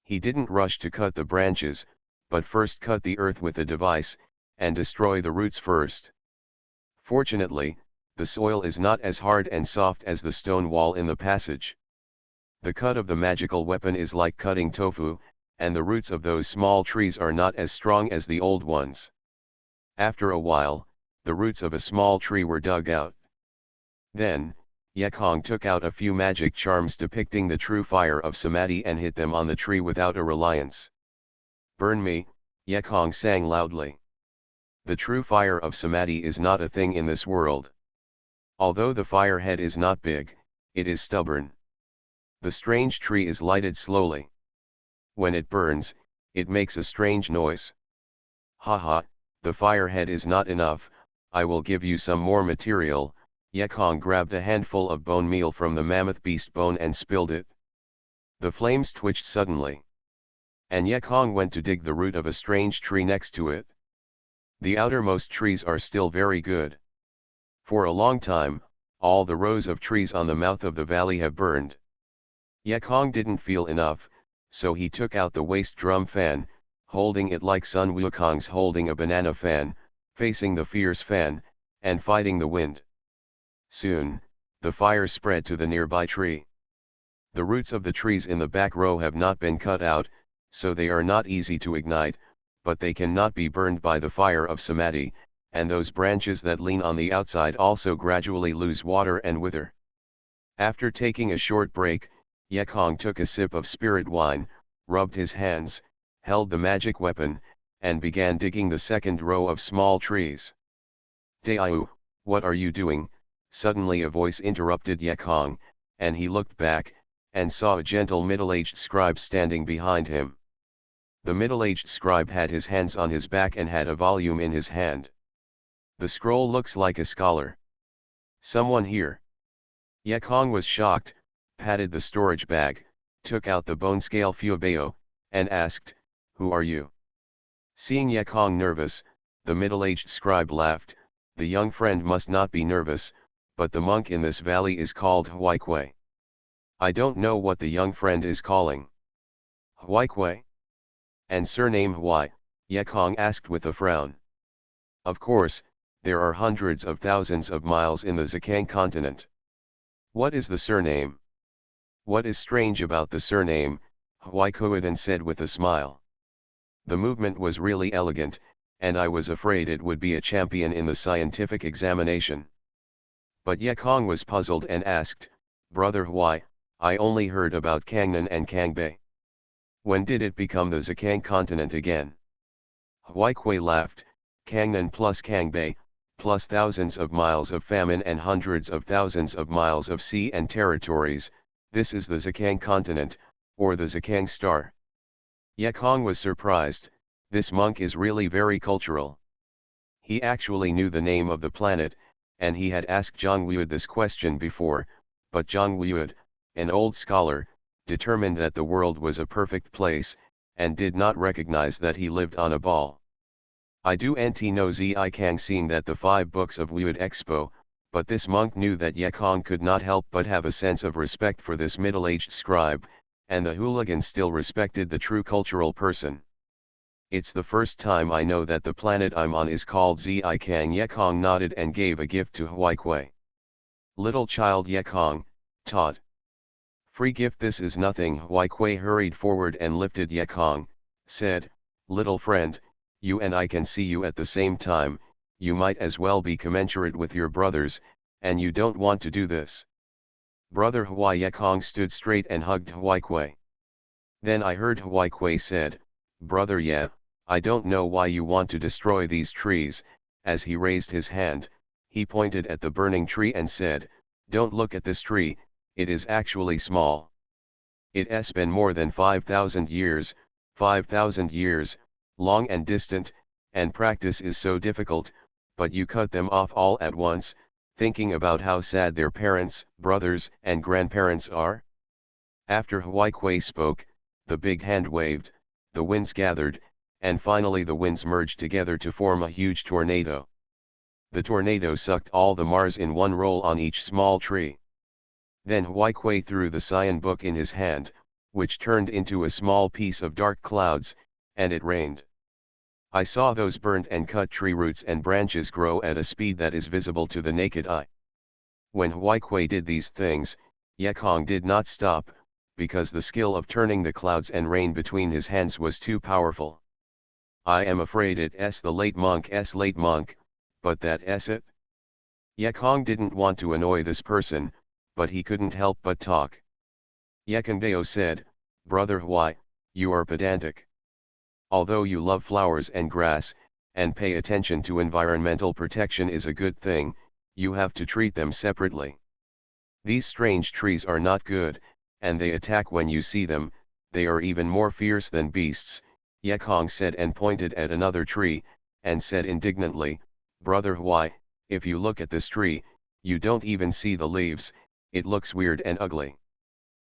He didn't rush to cut the branches, but first cut the earth with a device, and destroy the roots first. Fortunately, the soil is not as hard and soft as the stone wall in the passage. The cut of the magical weapon is like cutting tofu, and the roots of those small trees are not as strong as the old ones. After a while, the roots of a small tree were dug out. Then, Yekong took out a few magic charms depicting the true fire of samadhi and hit them on the tree without a reliance. "Burn me," Yekong sang loudly. The true fire of samadhi is not a thing in this world. Although the fire head is not big, it is stubborn. The strange tree is lighted slowly. When it burns, it makes a strange noise. "Haha, the fire head is not enough, I will give you some more material." Yekong grabbed a handful of bone meal from the mammoth beast bone and spilled it. The flames twitched suddenly. And Yekong went to dig the root of a strange tree next to it. The outermost trees are still very good. For a long time, all the rows of trees on the mouth of the valley have burned. Yekong didn't feel enough, so he took out the waste drum fan, holding it like Sun Wukong's holding a banana fan, facing the fierce fan, and fighting the wind. Soon, the fire spread to the nearby tree. The roots of the trees in the back row have not been cut out, so they are not easy to ignite, but they cannot be burned by the fire of samadhi, and those branches that lean on the outside also gradually lose water and wither. After taking a short break, Yekong took a sip of spirit wine, rubbed his hands, held the magic weapon, and began digging the second row of small trees. "Daiyu, what are you doing?" Suddenly a voice interrupted Yekong, and he looked back, and saw a gentle middle-aged scribe standing behind him. The middle-aged scribe had his hands on his back and had a volume in his hand. "The scroll looks like a scholar. Someone here?" Yekong was shocked, patted the storage bag, took out the bone scale Fubeo, and asked, "Who are you?" Seeing Yekong nervous, the middle-aged scribe laughed. "The young friend must not be nervous, but the monk in this valley is called Huaikui. I don't know what the young friend is calling." "Huaikui? And surname Hui?" Yekong asked with a frown. "Of course, there are hundreds of thousands of miles in the Zikang continent. What is the surname?" "What is strange about the surname?" Huaikuidan said with a smile. "The movement was really elegant, and I was afraid it would be a champion in the scientific examination." But Yekong was puzzled and asked, "Brother Hui, I only heard about Kangnan and Kangbei. When did it become the Zikang continent again?" Huaikui laughed. "Kangnan plus Kangbei, plus thousands of miles of famine and hundreds of thousands of miles of sea and territories, this is the Zikang continent, or the Zikang star." Yekong was surprised. This monk is really very cultural. He actually knew the name of the planet, and he had asked Zhang Wuid this question before, but Zhang Wuid, an old scholar, determined that the world was a perfect place, and did not recognize that he lived on a ball. I do nt know zi kang seeing that the 5 books of Wuid Expo, but this monk knew that Yekong could not help but have a sense of respect for this middle-aged scribe, and the hooligan still respected the true cultural person. "It's the first time I know that the planet I'm on is called Zikang." Yekong nodded and gave a gift to Huaikui. "Little child Yekong, Todd. Free gift, this is nothing. Huai hurried forward and lifted Yekong, said, little friend, you and I can see you at the same time, you might as well be commensurate with your brothers, and you don't want to do this. Brother Huai. Yekong stood straight and hugged Huai. Then I heard Huai said, brother Ye, I don't know why you want to destroy these trees. As he raised his hand, he pointed at the burning tree and said, don't look at this tree, it is actually small. It's been more than 5,000 years, 5,000 years, long and distant, and practice is so difficult, but you cut them off all at once, thinking about how sad their parents, brothers, and grandparents are? After Huai spoke, the big hand waved, the winds gathered, and finally the winds merged together to form a huge tornado. The tornado sucked all the Mars in one roll on each small tree. Then Huai threw the cyan book in his hand, which turned into a small piece of dark clouds, and it rained. I saw those burnt and cut tree roots and branches grow at a speed that is visible to the naked eye. When Huai did these things, Yekong did not stop, because the skill of turning the clouds and rain between his hands was too powerful. I am afraid it's the late monk, but that's it. Yekong didn't want to annoy this person, but he couldn't help but talk. Yekongdeo said, brother Huai, you are pedantic. Although you love flowers and grass, and pay attention to environmental protection is a good thing, you have to treat them separately. These strange trees are not good, and they attack when you see them, they are even more fierce than beasts, Yekong said and pointed at another tree, and said indignantly, brother Huai, if you look at this tree, you don't even see the leaves, it looks weird and ugly.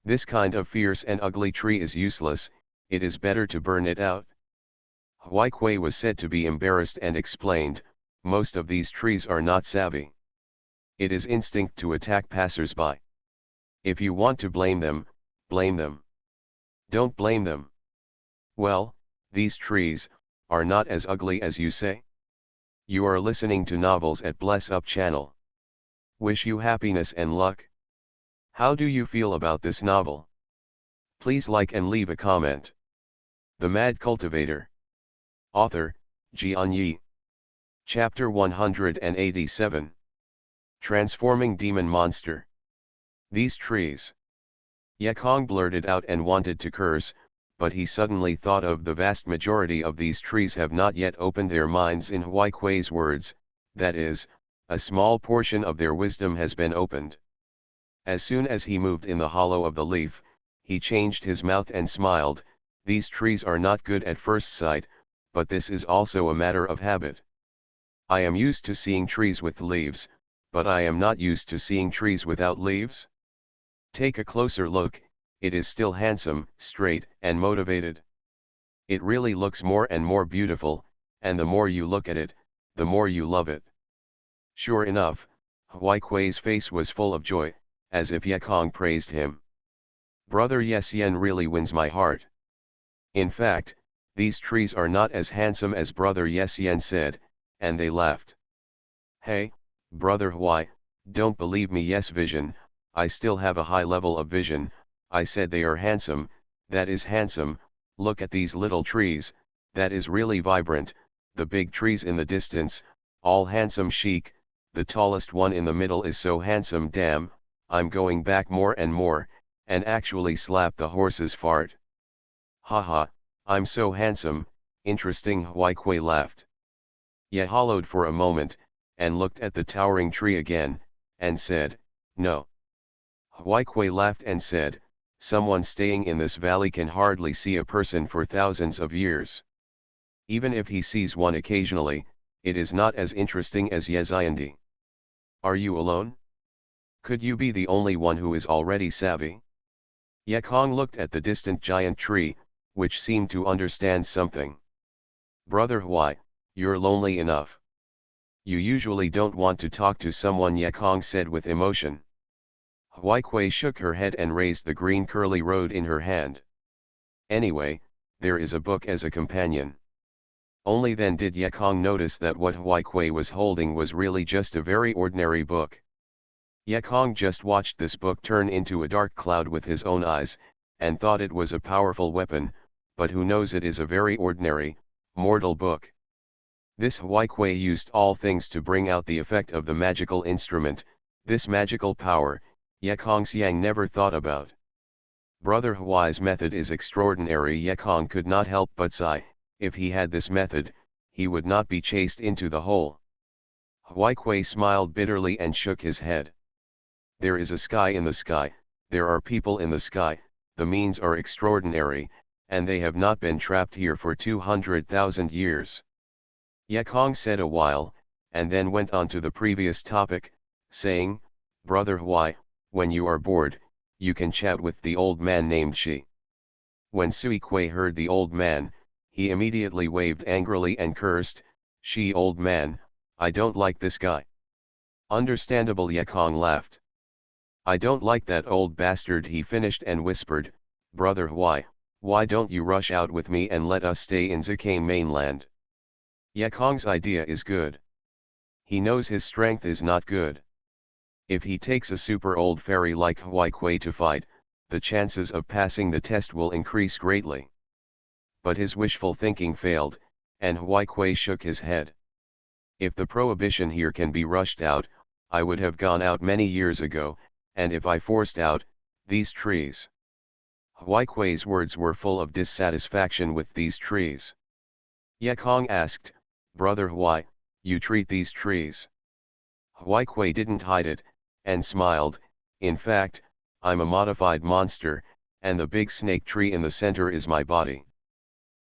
This kind of fierce and ugly tree is useless, it is better to burn it out. Huai was said to be embarrassed and explained, most of these trees are not savvy. It is instinct to attack passers-by. If you want to blame them, blame them. Don't blame them. Well, these trees are not as ugly as you say. You are listening to novels at Bless Up channel. Wish you happiness and luck. How do you feel about this novel? Please like and leave a comment. The Mad Cultivator. Author, Xianxia. Chapter 187. Transforming Demon Monster. These trees. Yekong blurted out and wanted to curse, but he suddenly thought of the vast majority of these trees have not yet opened their minds in Huai's words, that is, a small portion of their wisdom has been opened. As soon as he moved in the hollow of the leaf, he changed his mouth and smiled, these trees are not good at first sight, but this is also a matter of habit. I am used to seeing trees with leaves, but I am not used to seeing trees without leaves. Take a closer look, it is still handsome, straight, and motivated. It really looks more and more beautiful, and the more you look at it, the more you love it. Sure enough, Huai's face was full of joy, as if Yekong praised him. Brother Yesian really wins my heart. In fact, these trees are not as handsome as Brother Yesian said, and they laughed. Hey, Brother Huai, don't believe me. Yes, vision, I still have a high level of vision, I said they are handsome, that is handsome, look at these little trees, that is really vibrant, the big trees in the distance, all handsome chic, the tallest one in the middle is so handsome. Damn, I'm going back more and more, and actually slap the horse's fart. Haha, I'm so handsome, interesting. Huai laughed. Ye hollowed for a moment, and looked at the towering tree again, and said, no. Huai laughed and said, someone staying in this valley can hardly see a person for thousands of years. Even if he sees one occasionally, it is not as interesting as Yeziandi. Are you alone? Could you be the only one who is already savvy? Yekong looked at the distant giant tree, which seemed to understand something. Brother Huai, you're lonely enough. You usually don't want to talk to someone, Yekong said with emotion. Huai shook her head and raised the green curly road in her hand. Anyway, there is a book as a companion. Only then did Yekong notice that what Huai was holding was really just a very ordinary book. Yekong just watched this book turn into a dark cloud with his own eyes, and thought it was a powerful weapon, but who knows, it is a very ordinary, mortal book. This Huaikui used all things to bring out the effect of the magical instrument. This magical power, Yekong Xiang never thought about. Brother Huai's method is extraordinary. Yekong could not help but sigh. If he had this method, he would not be chased into the hole. Huaikui smiled bitterly and shook his head. There is a sky in the sky, there are people in the sky, the means are extraordinary, and they have not been trapped here for 200,000 years. Yekong said a while, and then went on to the previous topic, saying, Brother Huai, when you are bored, you can chat with the old man named Shi. When Sui Kui heard the old man, he immediately waved angrily and cursed, Shi, old man, I don't like this guy. Understandable. Yekong laughed. I don't like that old bastard, he finished and whispered, Brother Huai, why don't you rush out with me and let us stay in Zikane mainland? Yekong's idea is good. He knows his strength is not good. If he takes a super old fairy like Huaikui to fight, the chances of passing the test will increase greatly. But his wishful thinking failed, and Huaikui shook his head. If the prohibition here can be rushed out, I would have gone out many years ago, and if I forced out these trees. Huaikui's words were full of dissatisfaction with these trees. Yekong asked, Brother Huai, you treat these trees? Huaikui didn't hide it, and smiled, in fact, I'm a modified monster, and the big snake tree in the center is my body.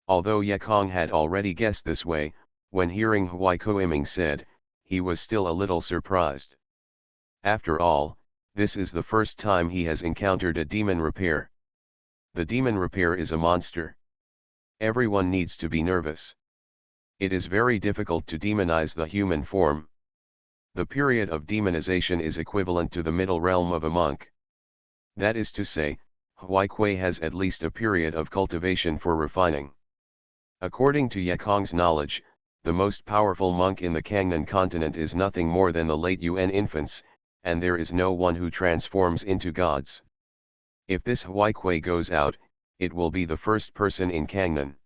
Although Yekong had already guessed this way, when hearing Huaikuiming said, he was still a little surprised. After all, this is the first time he has encountered a demon repair. The demon repair is a monster. Everyone needs to be nervous. It is very difficult to demonize the human form. The period of demonization is equivalent to the middle realm of a monk. That is to say, Huaikui has at least a period of cultivation for refining. According to Yekong's knowledge, the most powerful monk in the Kangnan continent is nothing more than the late Yuan infants, and there is no one who transforms into gods. If this Huaikui goes out, it will be the first person in Kangnan.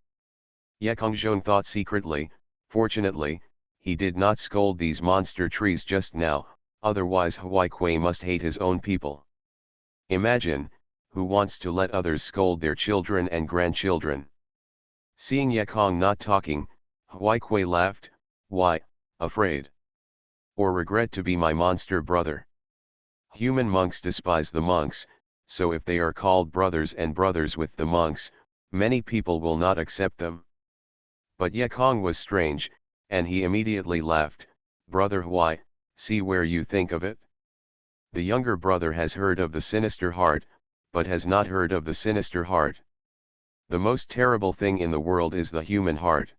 Yekong Zhong thought secretly, fortunately, he did not scold these monster trees just now, otherwise Huaikui must hate his own people. Imagine, who wants to let others scold their children and grandchildren? Seeing Yekong not talking, Huaikui laughed, why, afraid? Or regret to be my monster brother? Human monks despise the monks, so if they are called brothers and brothers with the monks, many people will not accept them. But Yekong was strange, and he immediately laughed, Brother Huai, see where you think of it? The younger brother has heard of the sinister heart, but has not heard of the sinister heart. The most terrible thing in the world is the human heart.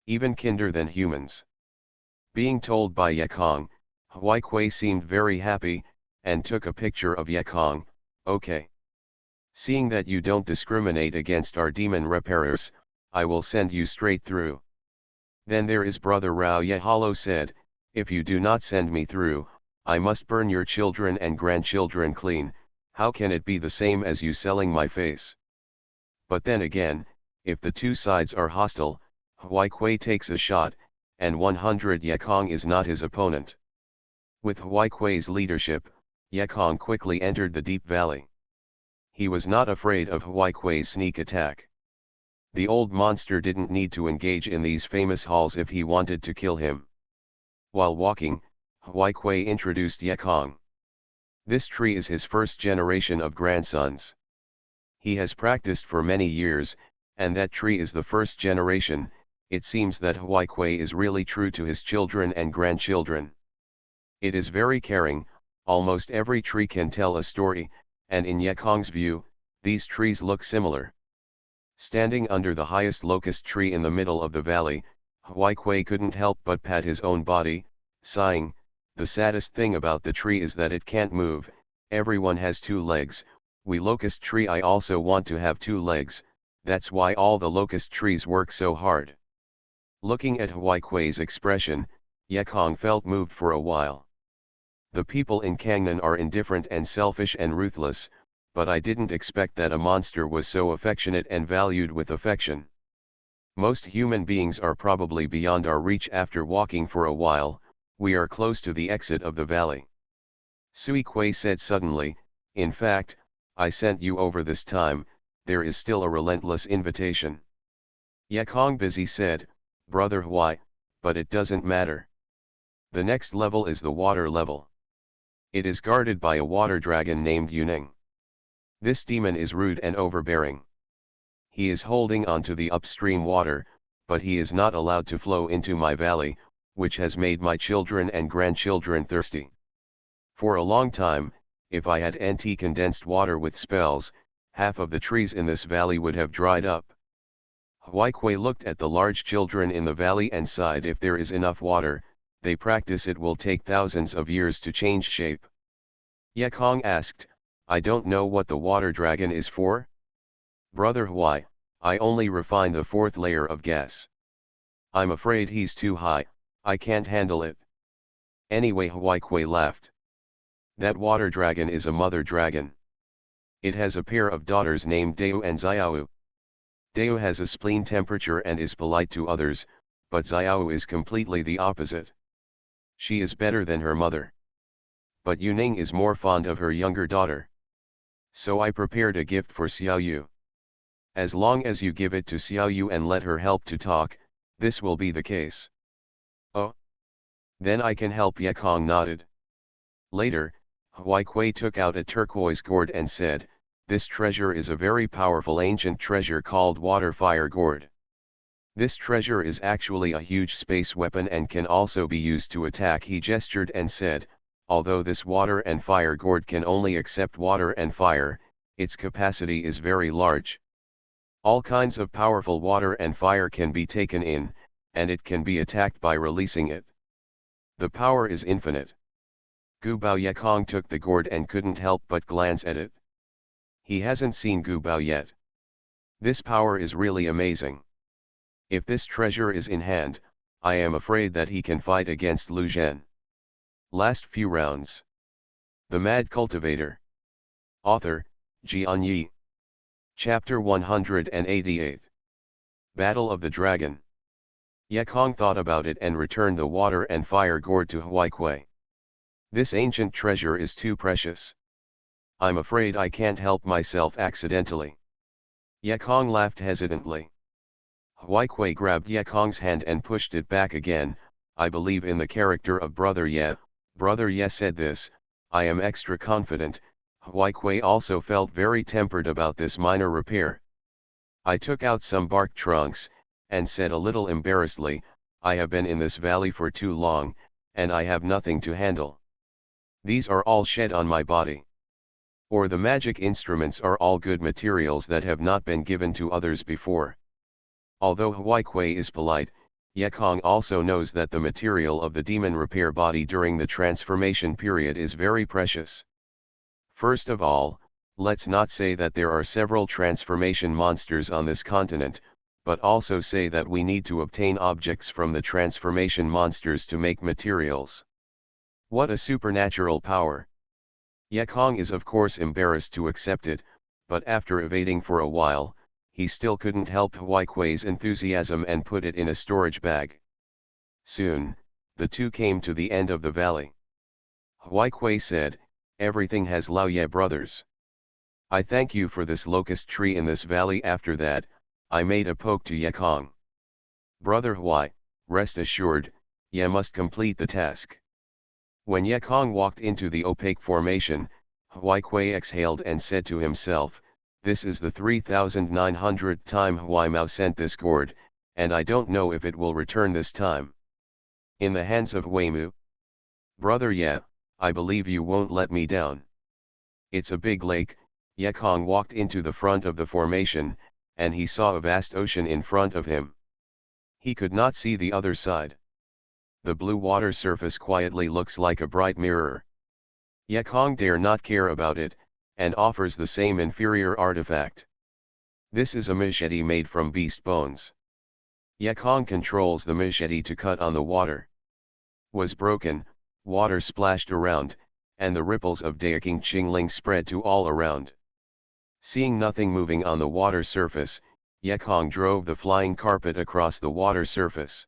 Even kinder than humans. Being told by Yekong, Huaikui seemed very happy, and took a picture of Yekong, okay. Seeing that you don't discriminate against our demon repairers, I will send you straight through. Then there is Brother Rao Yehalo said, if you do not send me through, I must burn your children and grandchildren clean. How can it be the same as you selling my face? But then again, if the two sides are hostile, Huaikui takes a shot, and 100 Yekong is not his opponent. With Huaikui's leadership, Yekong quickly entered the deep valley. He was not afraid of Huaikui's sneak attack. The old monster didn't need to engage in these famous halls if he wanted to kill him. While walking, Huaikui introduced Yekong. This tree is his first generation of grandsons. He has practiced for many years, and that tree is the first generation. It seems that Huaikui is really true to his children and grandchildren. It is very caring, almost every tree can tell a story, and in Yekong's view, these trees look similar. Standing under the highest locust tree in the middle of the valley, Huaikui couldn't help but pat his own body, sighing, the saddest thing about the tree is that it can't move. Everyone has 2 legs, we locust tree I also want to have 2 legs, that's why all the locust trees work so hard. Looking at Huaikui's expression, Yekong felt moved for a while. The people in Kangnan are indifferent and selfish and ruthless, but I didn't expect that a monster was so affectionate and valued with affection. Most human beings are probably beyond our reach. After walking for a while, we are close to the exit of the valley. Sui Kui said suddenly, in fact, I sent you over this time, there is still a relentless invitation. Yekong busy said, Brother Hui, but it doesn't matter. The next level is the water level. It is guarded by a water dragon named Yuning. This demon is rude and overbearing. He is holding on to the upstream water, but he is not allowed to flow into my valley, which has made my children and grandchildren thirsty. For a long time, if I had anti-condensed water with spells, half of the trees in this valley would have dried up. Huaikui looked at the large children in the valley and sighed. If there is enough water, they practice, it will take thousands of years to change shape. Yekong asked, I don't know what the water dragon is for? Brother Hui, I only refine the fourth layer of gas. I'm afraid he's too high, I can't handle it. Anyway, Huaikui laughed. That water dragon is a mother dragon. It has a pair of daughters named Dao and Xiao. Dao has a spleen temperature and is polite to others, but Xiao is completely the opposite. She is better than her mother. But Yuning is more fond of her younger daughter. So I prepared a gift for Xiaoyu. As long as you give it to Xiaoyu and let her help to talk, this will be the case. Oh? Then I can help. Yekong nodded. Later, Huaikui took out a turquoise gourd and said, this treasure is a very powerful ancient treasure called Water Fire Gourd. This treasure is actually a huge space weapon and can also be used to attack. He gestured and said, although this water and fire gourd can only accept water and fire, its capacity is very large. All kinds of powerful water and fire can be taken in, and it can be attacked by releasing it. The power is infinite. Gu Bao Yekong took the gourd and couldn't help but glance at it. He hasn't seen Gu Bao yet. This power is really amazing. If this treasure is in hand, I am afraid that he can fight against Lu Zhen. Last few rounds. The Mad Cultivator. Author, Xianxia. Chapter 188. Battle of the Dragon. Yekong thought about it and returned the water and fire gourd to Huaikui. This ancient treasure is too precious. I'm afraid I can't help myself accidentally. Yekong laughed hesitantly. Huaikui grabbed Yekong's hand and pushed it back again. I believe in the character of Brother Ye. Brother Ye said this, I am extra confident. Huaikui also felt very tempered about this minor repair. I took out some bark trunks, and said a little embarrassedly, I have been in this valley for too long, and I have nothing to handle. These are all shed on my body. Or the magic instruments are all good materials that have not been given to others before. Although Huaikui is polite, Yekong also knows that the material of the demon repair body during the transformation period is very precious. First of all, let's not say that there are several transformation monsters on this continent, but also say that we need to obtain objects from the transformation monsters to make materials. What a supernatural power! Yekong is of course embarrassed to accept it, but after evading for a while, he still couldn't help Huaikui's enthusiasm and put it in a storage bag. Soon, the two came to the end of the valley. Huaikui said, everything has Lao Ye brothers. I thank you for this locust tree in this valley. After that, I made a poke to Yekong. Brother Hui, rest assured, Ye must complete the task. When Yekong walked into the opaque formation, Huaikui exhaled and said to himself, this is the 3,900th time Hui Mao sent this gourd, and I don't know if it will return this time. In the hands of Weimu. Brother Ye, I believe you won't let me down. It's a big lake. Yekong walked into the front of the formation, and he saw a vast ocean in front of him. He could not see the other side. The blue water surface quietly looks like a bright mirror. Yekong dare not care about it, and offers the same inferior artifact. This is a machete made from beast bones. Yekong controls the machete to cut on the water. Was broken, water splashed around, and the ripples of Daoking Qingling spread to all around. Seeing nothing moving on the water surface, Yekong drove the flying carpet across the water surface.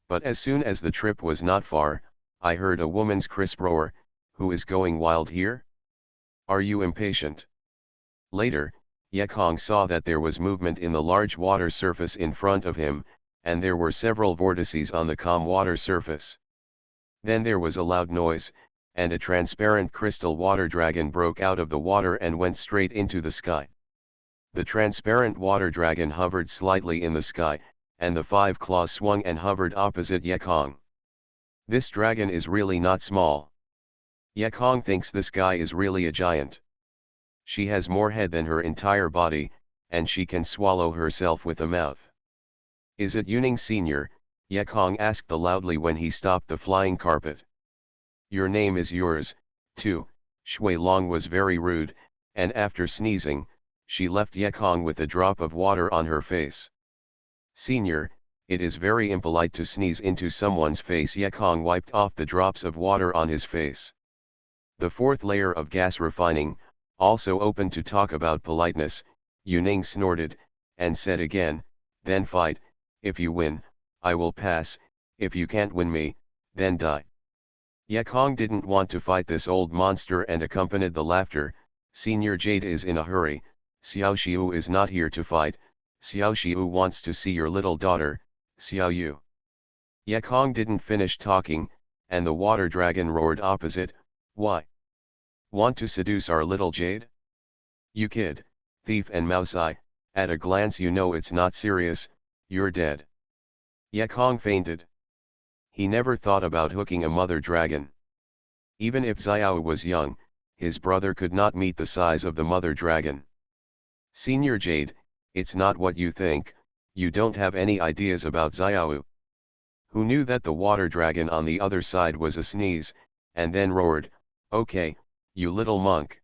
But as soon as the trip was not far, I heard a woman's crisp roar, "Who is going wild here? Are you impatient?" Later, Yekong saw that there was movement in the large water surface in front of him, and there were several vortices on the calm water surface. Then there was a loud noise, and a transparent crystal water dragon broke out of the water and went straight into the sky. The transparent water dragon hovered slightly in the sky, and the 5 claws swung and hovered opposite Yekong. This dragon is really not small. Yekong thinks this guy is really a giant. She has more head than her entire body, and she can swallow herself with a mouth. "Is it Yuning Senior?" Yekong asked loudly when he stopped the flying carpet. "Your name is yours, too." Shui Long was very rude, and after sneezing, she left Yekong with a drop of water on her face. "Senior, it is very impolite to sneeze into someone's face." Yekong wiped off the drops of water on his face. The 4th layer of gas refining, also open to talk about politeness, Yuning snorted, and said again, "Then fight. If you win, I will pass. If you can't win me, then die." Yekong didn't want to fight this old monster and accompanied the laughter. "Senior Jade is in a hurry. Xiaoxiu is not here to fight. Xiaoxiu wants to see your little daughter, Xiaoyu." Yekong didn't finish talking, and the water dragon roared opposite, "Why? Want to seduce our little Jade? You kid, thief and mousei, at a glance you know it's not serious, you're dead." Yekong fainted. He never thought about hooking a mother dragon. Even if Xiao was young, his brother could not meet the size of the mother dragon. "Senior Jade, it's not what you think, you don't have any ideas about Xiao." Who knew that the water dragon on the other side was a sneeze, and then roared, "Okay, you little monk.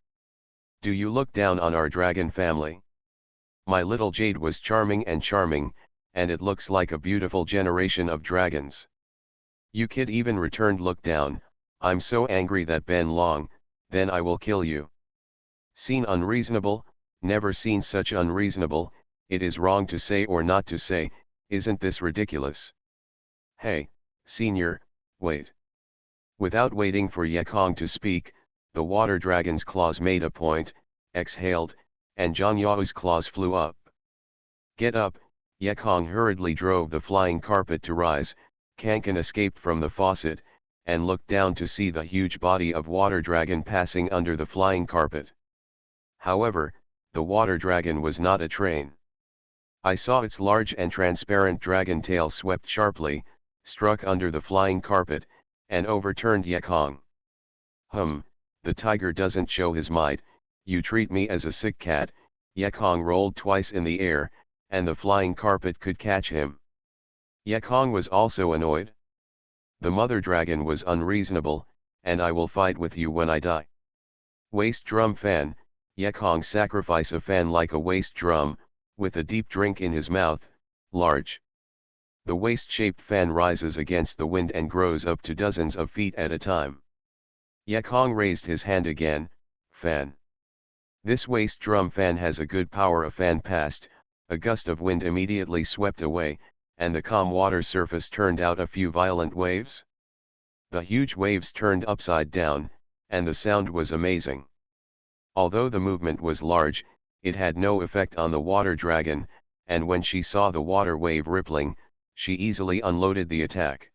Do you look down on our dragon family? My little Jade was charming, and it looks like a beautiful generation of dragons. You kid even returned look down. I'm so angry that Ben Long, then I will kill you." Seen unreasonable, never seen such unreasonable, it is wrong to say or not to say, isn't this ridiculous? "Hey, senior, wait." Without waiting for Yekong to speak, the water dragon's claws made a point, exhaled, and Zhang Yao's claws flew up. "Get up." Yekong hurriedly drove the flying carpet to rise. Kankan escaped from the faucet, and looked down to see the huge body of water dragon passing under the flying carpet. However, the water dragon was not a train. I saw its large and transparent dragon tail swept sharply, struck under the flying carpet, and overturned Yekong. The tiger doesn't show his might, you treat me as a sick cat." Yekong rolled twice in the air, and the flying carpet could catch him. Yekong was also annoyed. The mother dragon was unreasonable, and I will fight with you when I die. Waist drum fan. Yekong sacrifice a fan like a waist drum, with a deep drink in his mouth, large. The waist-shaped fan rises against the wind and grows up to dozens of feet at a time. Yekong raised his hand again, fan. This waist drum fan has a good power. A fan passed, a gust of wind immediately swept away, and the calm water surface turned out a few violent waves. The huge waves turned upside down, and the sound was amazing. Although the movement was large, it had no effect on the water dragon, and when she saw the water wave rippling, she easily unloaded the attack.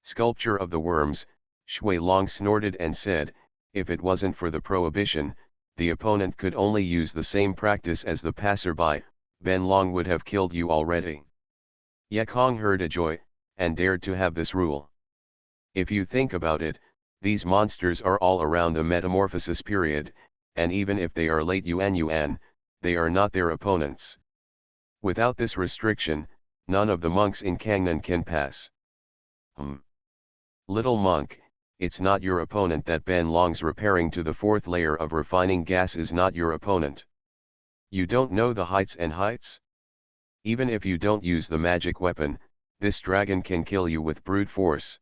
"Sculpture of the worms," Shui Long snorted and said, "If it wasn't for the prohibition, the opponent could only use the same practice as the passerby, Ben Long would have killed you already." Yekong heard a joy, and dared to have this rule. If you think about it, these monsters are all around the metamorphosis period, and even if they are late Yuan, they are not their opponents. Without this restriction, none of the monks in Kangnan can pass. Little monk, it's not your opponent. That Ben Long's repairing to the 4th layer of refining gas is not your opponent. You don't know the heights and heights? Even if you don't use the magic weapon, this dragon can kill you with brute force.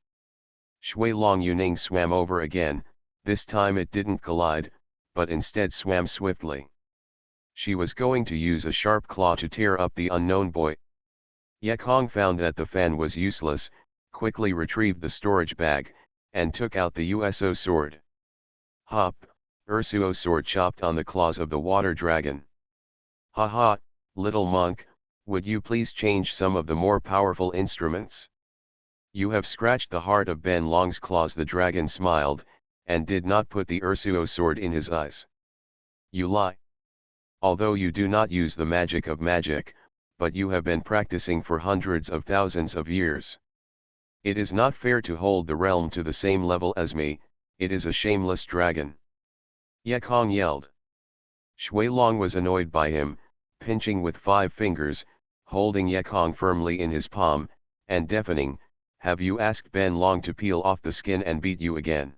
Shui Long Yuning swam over again, This time it didn't collide, but instead swam swiftly. She was going to use a sharp claw to tear up the unknown boy. Yekong found that the fan was useless, quickly retrieved the storage bag, and took out the USO sword. Hop, Ursuo sword chopped on the claws of the water dragon. Ha ha, little monk, would you please change some of the more powerful instruments? You have scratched the heart of Ben Long's claws. The dragon smiled, and did not put the Ursuo sword in his eyes. You lie. Although you do not use the magic of magic, but you have been practicing for hundreds of thousands of years. It is not fair to hold the realm to the same level as me, it is a shameless dragon. Yekong yelled. Shuilong was annoyed by him, pinching with 5 fingers, holding Yekong firmly in his palm, and deafening, have you asked Ben Long to peel off the skin and beat you again?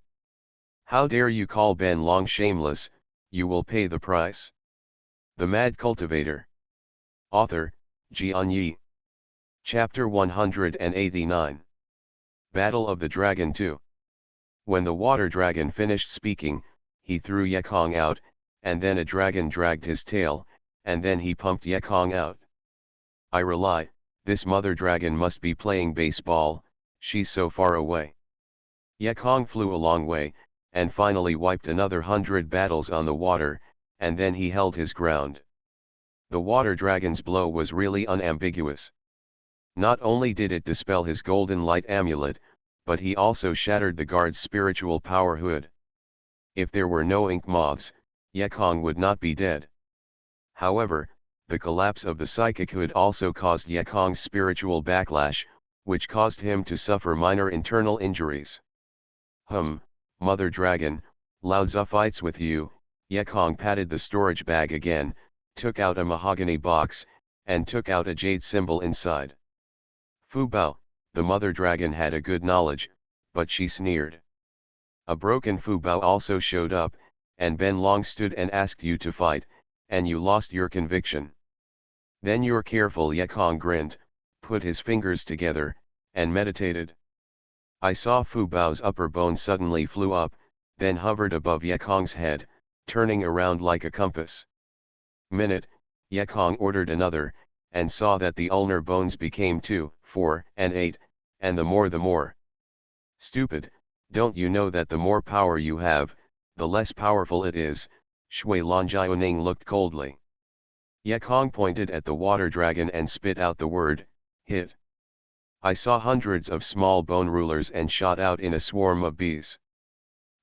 How dare you call Ben Long shameless, you will pay the price. The Mad Cultivator. Author, Xianxia. Chapter 189. Battle of the Dragon 2. When the water dragon finished speaking, he threw Yekong out, and then a dragon dragged his tail, and then he pumped Yekong out. I rely, this mother dragon must be playing baseball, she's so far away. Yekong flew a long way, and finally wiped another 100 battles on the water, and then he held his ground. The water dragon's blow was really unambiguous. Not only did it dispel his golden light amulet, but he also shattered the guard's spiritual power hood. If there were no ink moths, Yekong would not be dead. However, the collapse of the psychic hood also caused Yekong's spiritual backlash, which caused him to suffer minor internal injuries. Mother Dragon, Laozi fights with you. Yekong patted the storage bag again, took out a mahogany box, and took out a jade symbol inside. Fu Bao, the mother dragon had a good knowledge, but she sneered. A broken Fu Bao also showed up, and Ben Long stood and asked you to fight, and you lost your conviction. Then you're careful. Yekong grinned, put his fingers together, and meditated. I saw Fu Bao's upper bone suddenly flew up, then hovered above Yekong's head, turning around like a compass. Minute, Yekong ordered another, and saw that the ulnar bones became 2, 4, and 8, and the more. Stupid, don't you know that the more power you have, the less powerful it is? Shui Longjioning looked coldly. Yekong pointed at the water dragon and spit out the word, hit. I saw hundreds of small bone rulers and shot out in a swarm of bees.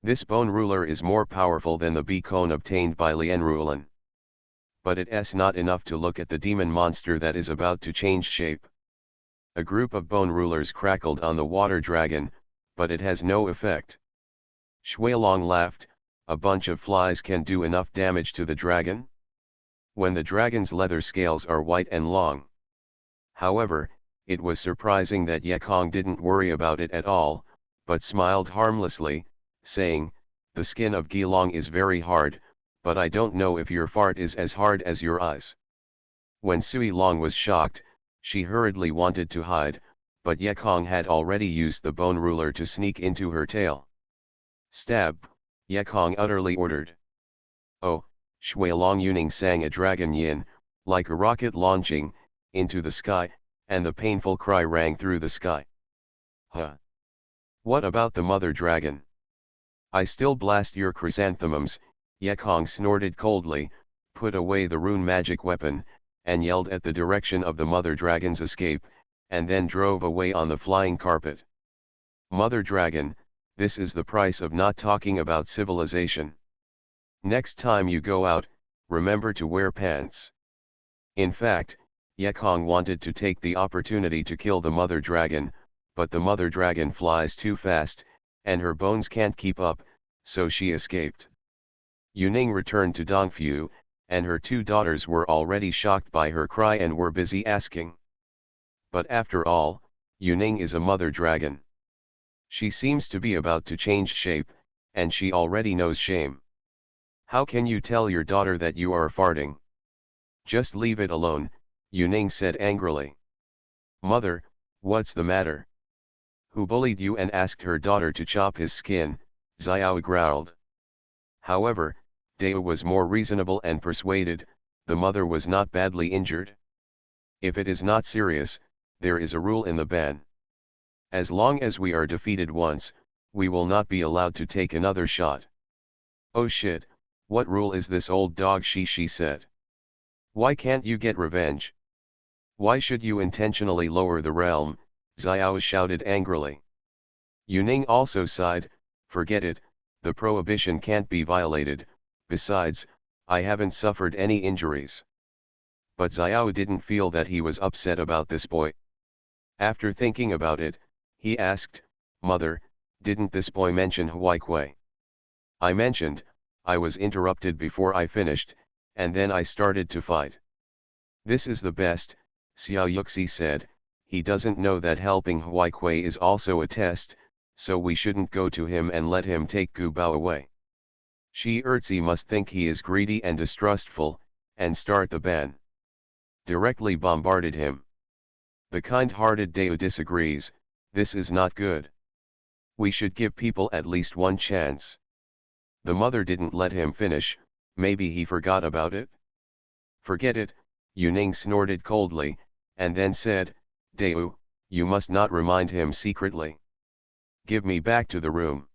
This bone ruler is more powerful than the bee cone obtained by Lianrulan. But it's not enough to look at the demon monster that is about to change shape. A group of bone rulers crackled on the water dragon, but it has no effect. Shuilong laughed, a bunch of flies can do enough damage to the dragon? When the dragon's leather scales are white and long. However, it was surprising that Yekong didn't worry about it at all, but smiled harmlessly, saying, the skin of Gilong is very hard, but I don't know if your fart is as hard as your eyes. When Sui Long was shocked, she hurriedly wanted to hide, but Yekong had already used the bone ruler to sneak into her tail. Stab, Yekong utterly ordered. Oh, Shuilong Yuning sang a dragon yin, like a rocket launching, into the sky, and the painful cry rang through the sky. Huh? What about the mother dragon? I still blast your chrysanthemums, Yekong snorted coldly, put away the rune magic weapon, and yelled at the direction of the mother dragon's escape, and then drove away on the flying carpet. Mother dragon, this is the price of not talking about civilization. Next time you go out, remember to wear pants. In fact, Yekong wanted to take the opportunity to kill the mother dragon, but the mother dragon flies too fast, and her bones can't keep up, so she escaped. Yuning returned to Dongfu, and her 2 daughters were already shocked by her cry and were busy asking. But after all, Yuning is a mother dragon. She seems to be about to change shape, and she already knows shame. How can you tell your daughter that you are farting? Just leave it alone, Yuning said angrily. Mother, what's the matter? Who bullied you and asked her daughter to chop his skin? Xiao growled. However, Dao was more reasonable and persuaded, the mother was not badly injured. If it is not serious, there is a rule in the ban. As long as we are defeated once, we will not be allowed to take another shot. Oh shit, what rule is this, old dog? She said. Why can't you get revenge? Why should you intentionally lower the realm? Xiao shouted angrily. Yuning also sighed, forget it, the prohibition can't be violated, besides, I haven't suffered any injuries. But Xiao didn't feel that he was upset about this boy. After thinking about it, he asked, Mother, didn't this boy mention Huaikui? I mentioned, I was interrupted before I finished, and then I started to fight. This is the best, Xiao Yuxi said, he doesn't know that helping Huaikui is also a test, so we shouldn't go to him and let him take Gu Bao away. Shi Erzi must think he is greedy and distrustful, and start the ban. Directly bombarded him. The kind-hearted Dao disagrees, this is not good. We should give people at least one chance. The mother didn't let him finish, maybe he forgot about it? Forget it, Yuning snorted coldly, and then said, Dao, you must not remind him secretly. Give me back to the room.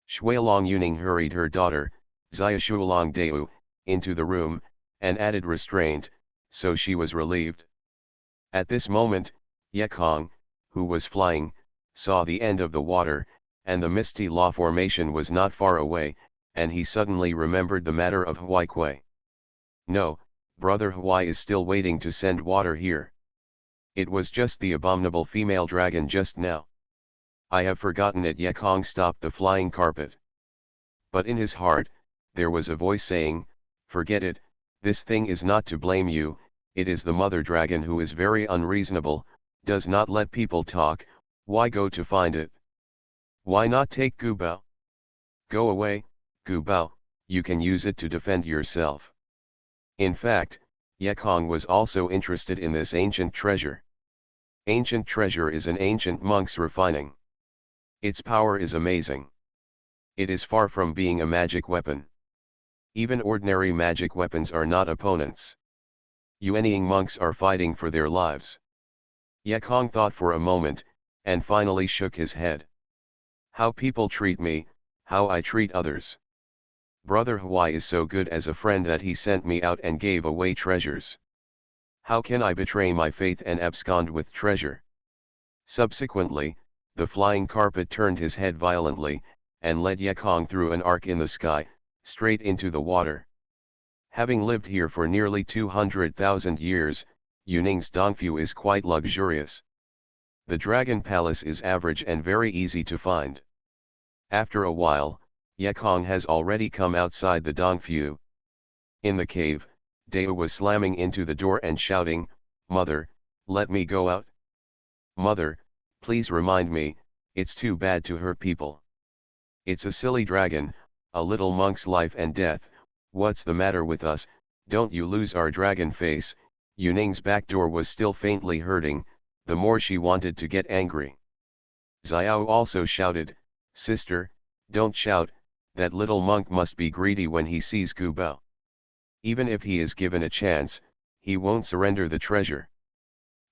Shuilong Yuning hurried her daughter, Xia Shuilong Dao, into the room, and added restraint, so she was relieved. At this moment, Yekong, who was flying, saw the end of the water, and the misty law formation was not far away, and he suddenly remembered the matter of Huaikui. No, brother Huai is still waiting to send water here. It was just the abominable female dragon just now. I have forgotten it. Yekong stopped the flying carpet. But in his heart, there was a voice saying, forget it, this thing is not to blame you, it is the mother dragon who is very unreasonable, does not let people talk, why go to find it? Why not take Gu Bao? Go away, Gu Bao, you can use it to defend yourself. In fact, Yekong was also interested in this ancient treasure. Ancient treasure is an ancient monk's refining. Its power is amazing. It is far from being a magic weapon. Even ordinary magic weapons are not opponents. Yuanying monks are fighting for their lives. Yekong thought for a moment, and finally shook his head. How people treat me, how I treat others. Brother Huai is so good as a friend that he sent me out and gave away treasures. How can I betray my faith and abscond with treasure? Subsequently, the flying carpet turned his head violently, and led Yekong through an arc in the sky, straight into the water. Having lived here for nearly 200,000 years, Yuning's Dongfu is quite luxurious. The Dragon Palace is average and very easy to find. After a while, Yekong has already come outside the Dongfu. In the cave, Dao was slamming into the door and shouting, Mother, let me go out. Mother, please remind me, it's too bad to hurt people. It's a silly dragon, a little monk's life and death, what's the matter with us, don't you lose our dragon face. Yuning's back door was still faintly hurting, the more she wanted to get angry. Xiao also shouted, Sister, don't shout, that little monk must be greedy when he sees Gu Bao. Even if he is given a chance, he won't surrender the treasure.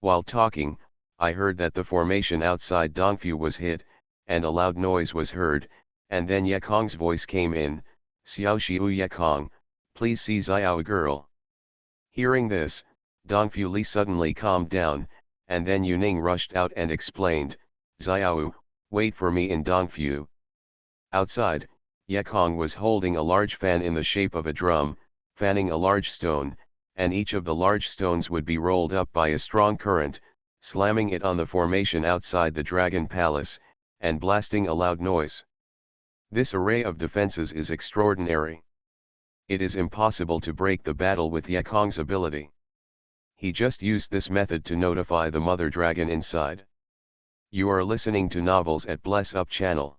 While talking, I heard that the formation outside Dongfu was hit, and a loud noise was heard, and then Yekong's voice came in, Xiao Xiu Yekong, please see Xiao girl. Hearing this, Dongfu Li suddenly calmed down, and then Yuning rushed out and explained, Xiao, wait for me in Dongfu. Outside, Yekong was holding a large fan in the shape of a drum, fanning a large stone, and each of the large stones would be rolled up by a strong current, slamming it on the formation outside the Dragon Palace, and blasting a loud noise. This array of defenses is extraordinary. It is impossible to break the battle with Yekong's ability. He just used this method to notify the mother dragon inside. You are listening to Novels at Bless Up channel.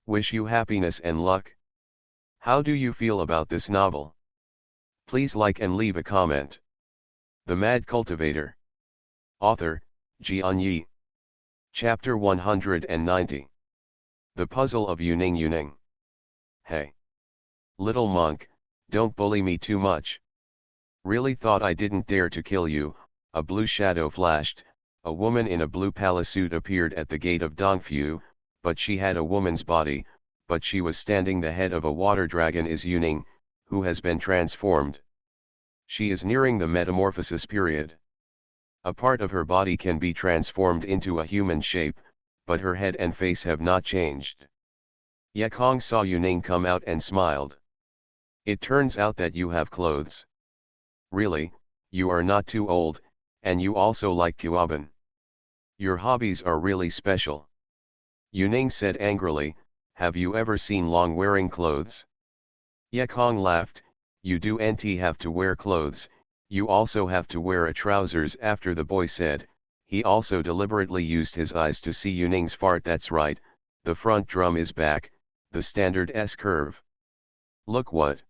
Wish you happiness and luck. How do you feel about this novel? Please like and leave a comment. The Mad Cultivator. Author, Xianxia. Chapter 190. The Puzzle of Yuning. Hey. Little monk, don't bully me too much. Really thought I didn't dare to kill you. A blue shadow flashed, a woman in a blue palissuit appeared at the gate of Dongfu, but she had a woman's body, but she was standing the head of a water dragon is Yuning, who has been transformed. She is nearing the metamorphosis period. A part of her body can be transformed into a human shape, but her head and face have not changed. Yekong saw Yuning come out and smiled. It turns out that you have clothes. Really, you are not too old, and you also like Kuaban. Your hobbies are really special. Yuning said angrily, have you ever seen Long wearing clothes? Yekong laughed, you do nt have to wear clothes, you also have to wear a trousers after the boy said, he also deliberately used his eyes to see Yuning's fart that's right, the front drum is back, the standard S-curve. Look what?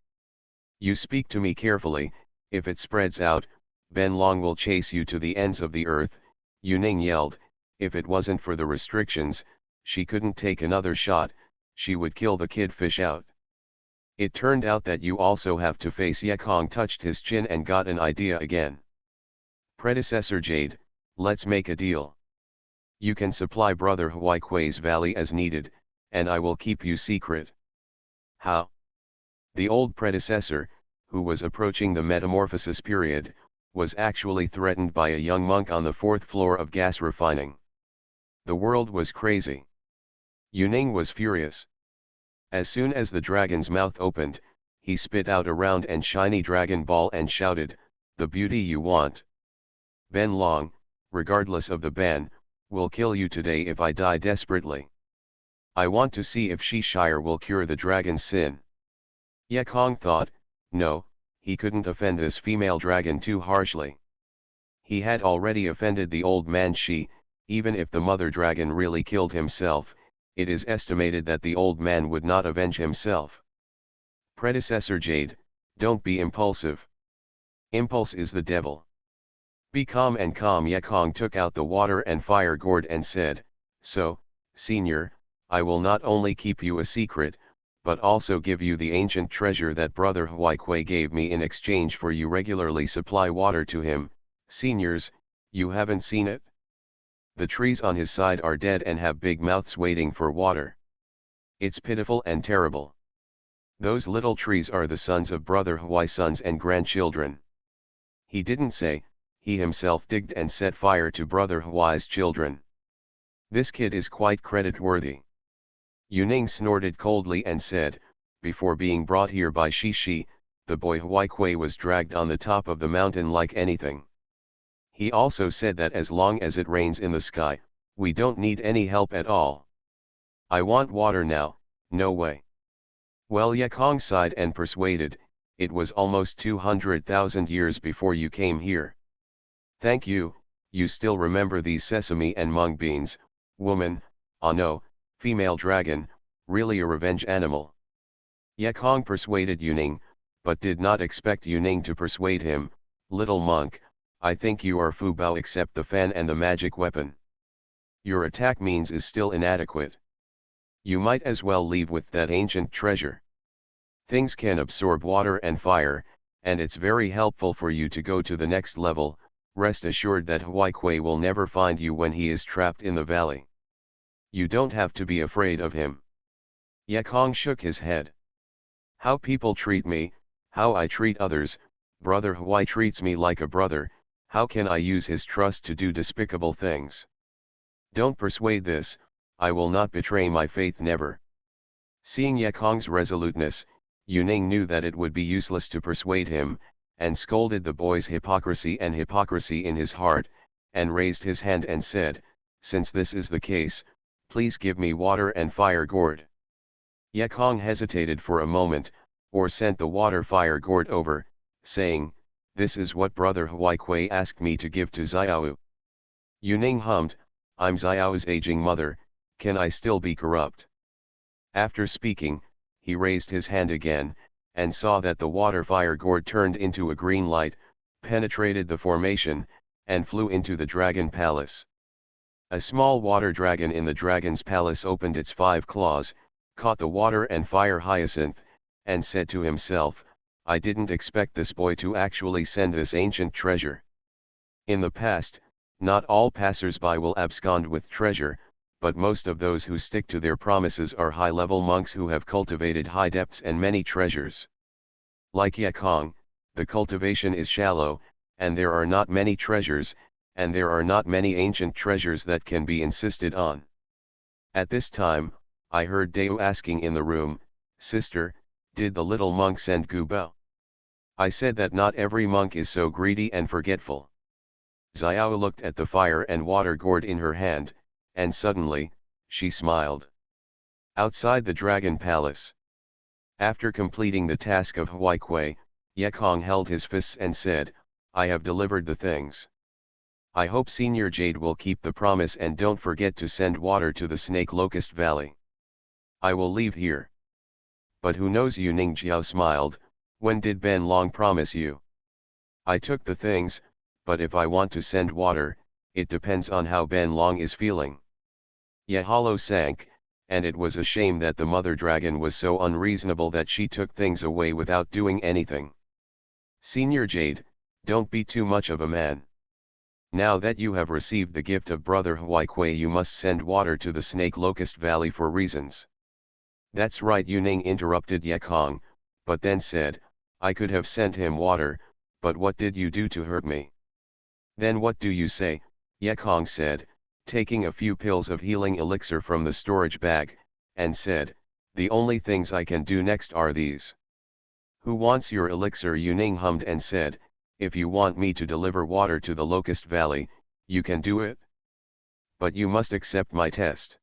You speak to me carefully, if it spreads out, Ben Long will chase you to the ends of the earth, Yuning yelled, if it wasn't for the restrictions, she couldn't take another shot, she would kill the kid fish out. It turned out that you also have to face Yekong touched his chin and got an idea again. Predecessor Jade, let's make a deal. You can supply Brother Huaiquai's valley as needed, and I will keep you secret. How? The old predecessor, who was approaching the metamorphosis period, was actually threatened by a young monk on the 4th floor of gas refining. The world was crazy. Yuning was furious. As soon as the dragon's mouth opened, he spit out a round and shiny dragon ball and shouted, the beauty you want. Ben Long, regardless of the ban, will kill you today if I die desperately. I want to see if Shishire will cure the dragon's sin. Yekong thought, no, he couldn't offend this female dragon too harshly. He had already offended the old man Shi, even if the mother dragon really killed himself, it is estimated that the old man would not avenge himself. Predecessor Jade, don't be impulsive. Impulse is the devil. Be calm and calm. Yekong took out the water and fire gourd and said, so, senior, I will not only keep you a secret, but also give you the ancient treasure that Brother Huaiquai gave me in exchange for you regularly supply water to him. Seniors, you haven't seen it? The trees on his side are dead and have big mouths waiting for water. It's pitiful and terrible. Those little trees are the sons of Brother Huai's sons and grandchildren. He didn't say, he himself digged and set fire to Brother Huai's children. This kid is quite credit-worthy. Yuning snorted coldly and said, before being brought here by Shishi, the boy Huaiquai was dragged on the top of the mountain like anything. He also said that as long as it rains in the sky, we don't need any help at all. I want water now, no way. Well, Yekong sighed and persuaded, it was almost 200,000 years before you came here. Thank you, you still remember these sesame and mung beans, woman, ah no, female dragon, really a revenge animal. Yekong persuaded Yuning, but did not expect Yuning to persuade him, little monk, I think you are Fubao except the fan and the magic weapon. Your attack means is still inadequate. You might as well leave with that ancient treasure. Things can absorb water and fire, and it's very helpful for you to go to the next level, rest assured that Huaiquai will never find you when he is trapped in the valley. You don't have to be afraid of him. Yekong shook his head. How people treat me, how I treat others, Brother Huai treats me like a brother, how can I use his trust to do despicable things? Don't persuade this, I will not betray my faith never. Seeing Yekong's resoluteness, Yuning knew that it would be useless to persuade him, and scolded the boy's hypocrisy in his heart, and raised his hand and said, since this is the case, please give me water and fire gourd. Yekong hesitated for a moment, or sent the water fire gourd over, saying, this is what Brother Huaiquai asked me to give to Xiao. Yuning hummed, I'm Xiao's aging mother, can I still be corrupt? After speaking, he raised his hand again, and saw that the water fire gourd turned into a green light, penetrated the formation, and flew into the dragon palace. A small water dragon in the dragon's palace opened its 5 claws, caught the water and fire hyacinth, and said to himself, I didn't expect this boy to actually send this ancient treasure. In the past, not all passers-by will abscond with treasure, but most of those who stick to their promises are high-level monks who have cultivated high depths and many treasures. Like Yekong, the cultivation is shallow, and there are not many treasures, and there are not many ancient treasures that can be insisted on. At this time, I heard Deu asking in the room, Sister, did the little monk send Gubo? I said that not every monk is so greedy and forgetful. Xiao looked at the fire and water gourd in her hand, and suddenly, she smiled. Outside the dragon palace. After completing the task of Huaikui, Yekong held his fists and said, I have delivered the things. I hope Senior Jade will keep the promise and don't forget to send water to the Snake Locust Valley. I will leave here. But who knows? Yuning Jiao smiled, when did Ben Long promise you? I took the things, but if I want to send water, it depends on how Ben Long is feeling. Yehalo sank, and it was a shame that the mother dragon was so unreasonable that she took things away without doing anything. Senior Jade, don't be too much of a man. Now that you have received the gift of Brother Huaikui, you must send water to the Snake Locust Valley for reasons. That's right, Yuning interrupted Yekong, but then said, I could have sent him water, but what did you do to hurt me? Then what do you say? Yekong said, taking a few pills of healing elixir from the storage bag, and said, the only things I can do next are these. Who wants your elixir? Yuning hummed and said, if you want me to deliver water to the Locust Valley, you can do it. But you must accept my test.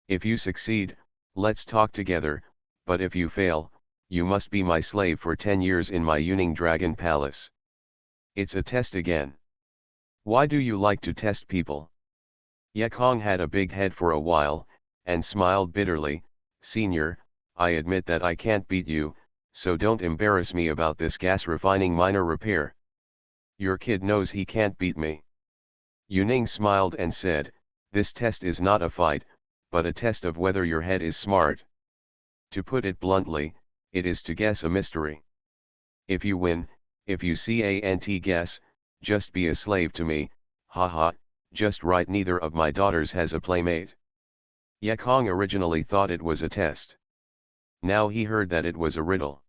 If you succeed, let's talk together, but if you fail, you must be my slave for 10 years in my Yuning Dragon Palace. It's a test again. Why do you like to test people? Yekong had a big head for a while, and smiled bitterly, Senior, I admit that I can't beat you, so don't embarrass me about this gas refining minor repair. Your kid knows he can't beat me. Yuning smiled and said, this test is not a fight, but a test of whether your head is smart. To put it bluntly, it is to guess a mystery. If you win, if you can't guess, just be a slave to me, haha, just right. Neither of my daughters has a playmate. Yekong originally thought it was a test. Now he heard that it was a riddle.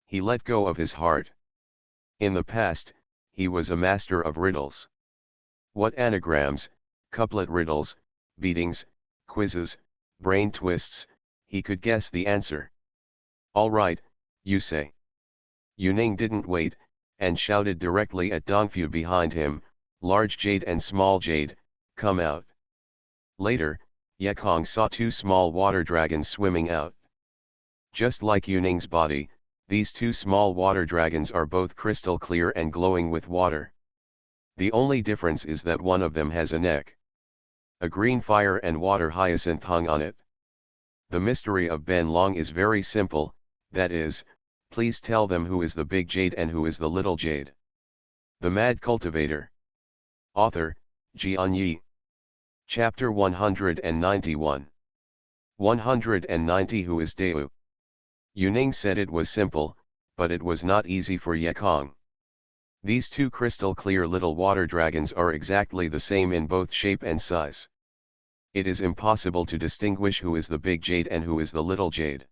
He let go of his heart. In the past, he was a master of riddles. What anagrams, couplet riddles, beatings, quizzes, brain twists, he could guess the answer. All right, you say. Yuning didn't wait, and shouted directly at Dongfu behind him, large jade and small jade, come out. Later, Yekong saw two small water dragons swimming out. Just like Yuning's body, these two small water dragons are both crystal clear and glowing with water. The only difference is that one of them has a neck. A green fire and water hyacinth hung on it. The mystery of Ben Long is very simple, that is, please tell them who is the big jade and who is the little jade. The Mad Cultivator. Author, Xianxia. Chapter 191. 190 Who is Deu? Yuning said it was simple, but it was not easy for Yekong. These two crystal clear little water dragons are exactly the same in both shape and size. It is impossible to distinguish who is the big jade and who is the little jade.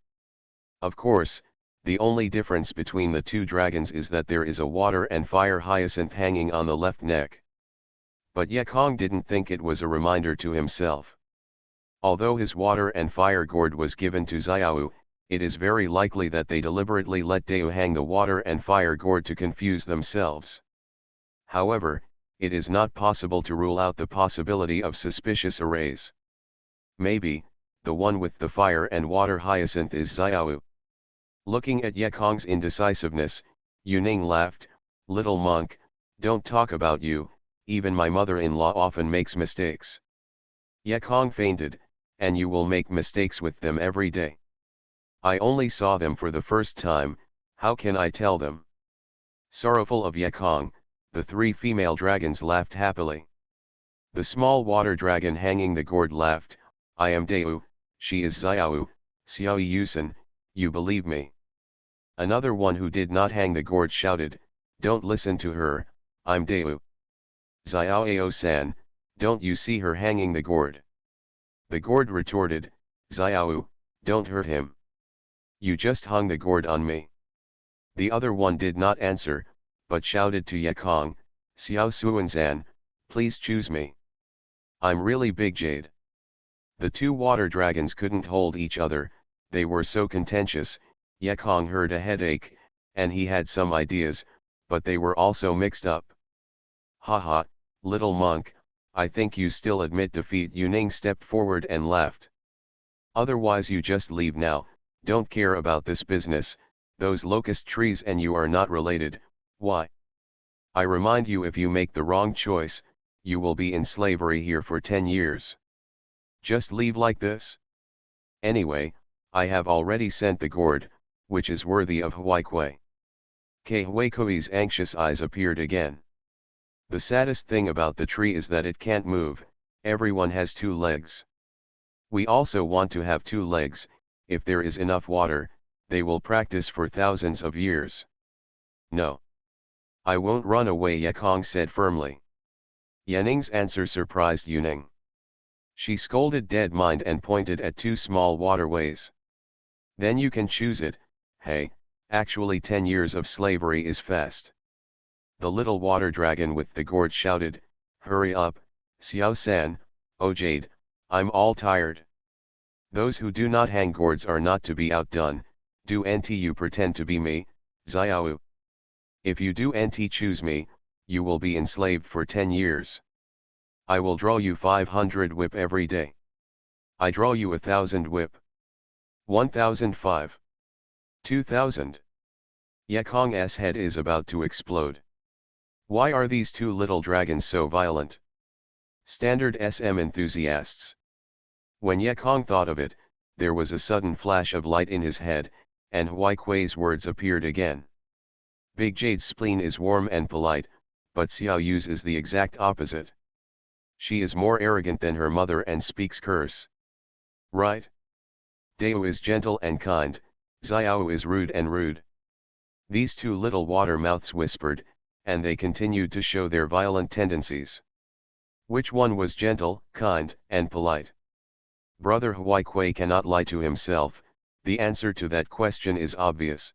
Of course, the only difference between the two dragons is that there is a water and fire hyacinth hanging on the left neck. But Yekong didn't think it was a reminder to himself. Although his water and fire gourd was given to Xiao, it is very likely that they deliberately let Deu hang the water and fire gourd to confuse themselves. However, it is not possible to rule out the possibility of suspicious arrays. Maybe, the one with the fire and water hyacinth is Xiao. Looking at Yekong's indecisiveness, Yuning laughed, little monk, don't talk about you, even my mother-in-law often makes mistakes. Yekong fainted, and you will make mistakes with them every day. I only saw them for the first time, how can I tell them? Sorrowful of Yekong, the three female dragons laughed happily. The small water dragon hanging the gourd laughed, I am Deu, she is Xiao, Xiao Yusen, you believe me. Another one who did not hang the gourd shouted, "Don't listen to her, I'm Deu. Xiao-ao-san, don't you see her hanging the gourd?" The gourd retorted, "Xiao, don't hurt him. You just hung the gourd on me." The other one did not answer, but shouted to Yekong, "Xiao Suanzan, please choose me. I'm really big jade." The two water dragons couldn't hold each other, they were so contentious. Yekong heard a headache, and he had some ideas, but they were also mixed up. "Haha, little monk, I think you still admit defeat." Yuning stepped forward and laughed. "Otherwise you just leave now, don't care about this business, those locust trees and you are not related. Why? I remind you, if you make the wrong choice, you will be in slavery here for 10 years. Just leave like this? Anyway, I have already sent the gourd, which is worthy of Huaikui." Huaikui's anxious eyes appeared again. "The saddest thing about the tree is that it can't move, everyone has 2 legs. We also want to have 2 legs, if there is enough water, they will practice for thousands of years." "No. I won't run away," Yekong said firmly. Yaning's answer surprised Yuning. She scolded Dead Mind and pointed at 2 small waterways. "Then you can choose it. Hey, actually 10 years of slavery is fast." The little water dragon with the gourd shouted, "Hurry up, Xiao-san, oh Jade, I'm all tired. Those who do not hang gourds are not to be outdone, do you pretend to be me, Xiao? If you do choose me, you will be enslaved for 10 years. I will draw you 500 whip every day. I draw you 1,000 whip. 1,005. 2,000. Yekong's head is about to explode. Why are these 2 little dragons so violent? Standard SM enthusiasts. When Yekong thought of it, there was a sudden flash of light in his head, and Huaikui's words appeared again. Big Jade's spleen is warm and polite, but Xiao Yu's is the exact opposite. She is more arrogant than her mother and speaks curse. Right? Deu is gentle and kind, Xiao is rude and rude. These 2 little water mouths whispered, and they continued to show their violent tendencies. Which one was gentle, kind, and polite? Brother Huaikui cannot lie to himself, the answer to that question is obvious.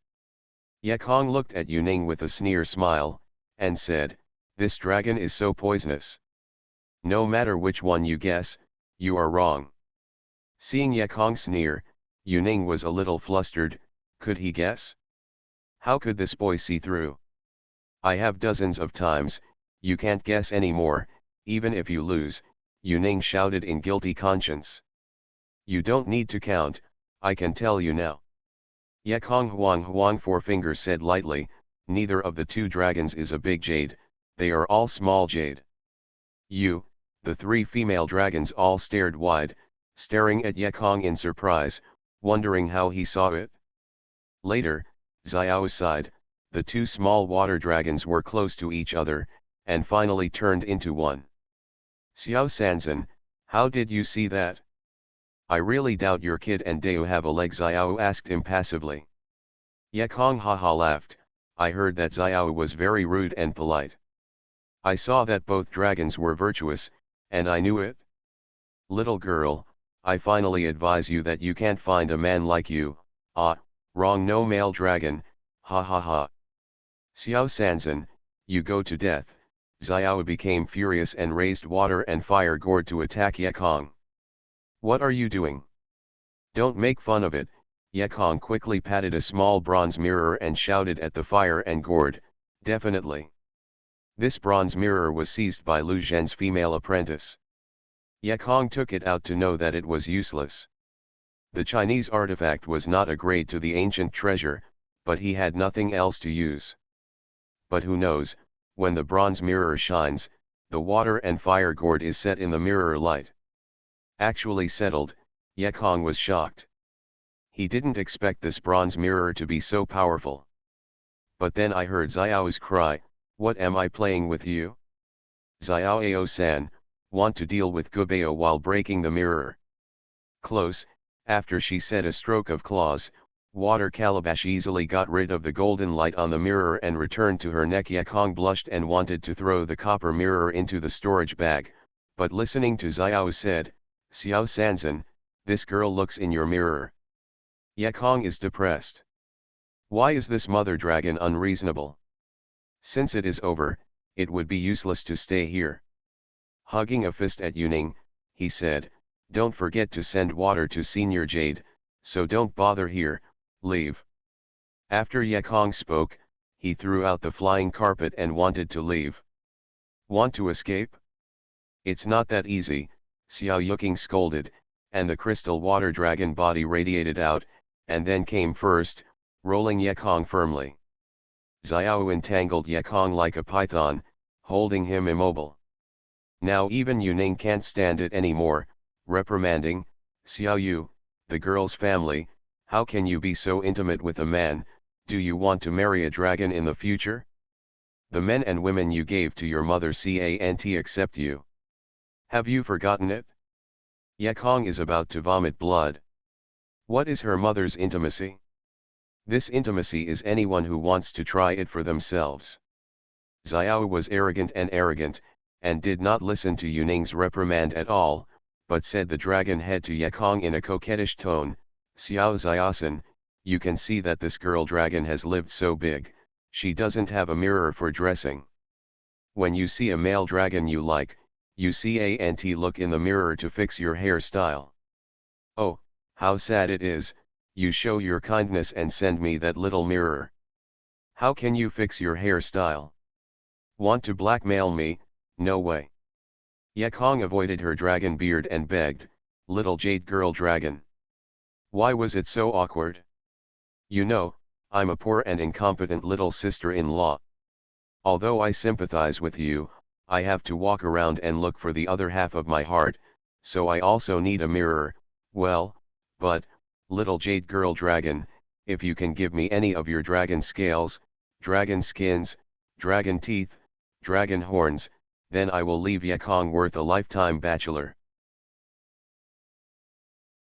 Yekong looked at Yuning with a sneer smile, and said, "This dragon is so poisonous. No matter which one you guess, you are wrong." Seeing Yekong sneer, Yuning was a little flustered. Could he guess? How could this boy see through? "I have dozens of times, you can't guess anymore, even if you lose," Yuning shouted in guilty conscience. "You don't need to count, I can tell you now." Yekong Huang Forefinger said lightly, "Neither of the 2 dragons is a big jade, they are all small jade." The 3 female dragons all stared wide, staring at Yekong in surprise, wondering how he saw it. Later, Xiao sighed, the 2 small water dragons were close to each other, and finally turned into one. "Xiao Sanzan, how did you see that? I really doubt your kid and Deu have a leg," Xiao asked impassively. Yekong haha laughed, "I heard that Xiao was very rude and polite. I saw that both dragons were virtuous, and I knew it. Little girl, I finally advise you that you can't find a man like you. Ah, wrong, no male dragon, ha ha ha. Xiao Sanzan, you go to death." Xiao became furious and raised water and fire gourd to attack Yekong. "What are you doing? Don't make fun of it." Yekong quickly patted a small bronze mirror and shouted at the fire and gourd, "Definitely." This bronze mirror was seized by Lu Zhen's female apprentice. Yekong took it out to know that it was useless. The Chinese artifact was not a grade to the ancient treasure, but he had nothing else to use. But who knows, when the bronze mirror shines, the water and fire gourd is set in the mirror light. Actually settled, Yekong was shocked. He didn't expect this bronze mirror to be so powerful. But then I heard Xiao's cry, "What am I playing with you? Xiao-ao-san, want to deal with Gubeo while breaking the mirror?" Close, after she said a stroke of claws, Water Calabash easily got rid of the golden light on the mirror and returned to her neck. Yekong blushed and wanted to throw the copper mirror into the storage bag, but listening to Xiao said, "Xiao Sanzan, this girl looks in your mirror." Yekong is depressed. Why is this mother dragon unreasonable? Since it is over, it would be useless to stay here. Hugging a fist at Yuning, he said, "Don't forget to send water to Senior Jade, so don't bother here, leave." After Yekong spoke, he threw out the flying carpet and wanted to leave. Want to escape? It's not that easy, Xiao Yuking scolded, and the crystal water dragon body radiated out, and then came first, rolling Yekong firmly. Xiao entangled Yekong like a python, holding him immobile. Now even Yuning can't stand it anymore, reprimanding, "Xiao Yu, the girl's family, how can you be so intimate with a man? Do you want to marry a dragon in the future? The men and women you gave to your mother can't accept you. Have you forgotten it?" Yekong is about to vomit blood. What is her mother's intimacy? This intimacy is anyone who wants to try it for themselves. Xiao was arrogant and did not listen to Yuning's reprimand at all, but said the dragon head to Yekong in a coquettish tone, "Xiao Xiaosan, you can see that this girl dragon has lived so big, she doesn't have a mirror for dressing. When you see a male dragon you like, you can't look in the mirror to fix your hairstyle. Oh, how sad it is, you show your kindness and send me that little mirror. How can you fix your hairstyle? Want to blackmail me? No way." Yekong avoided her dragon beard and begged, "Little jade girl dragon. Why was it so awkward? You know, I'm a poor and incompetent little sister-in-law. Although I sympathize with you, I have to walk around and look for the other half of my heart, so I also need a mirror. Well, but, little jade girl dragon, if you can give me any of your dragon scales, dragon skins, dragon teeth, dragon horns, then I will leave Yekong worth a lifetime bachelor."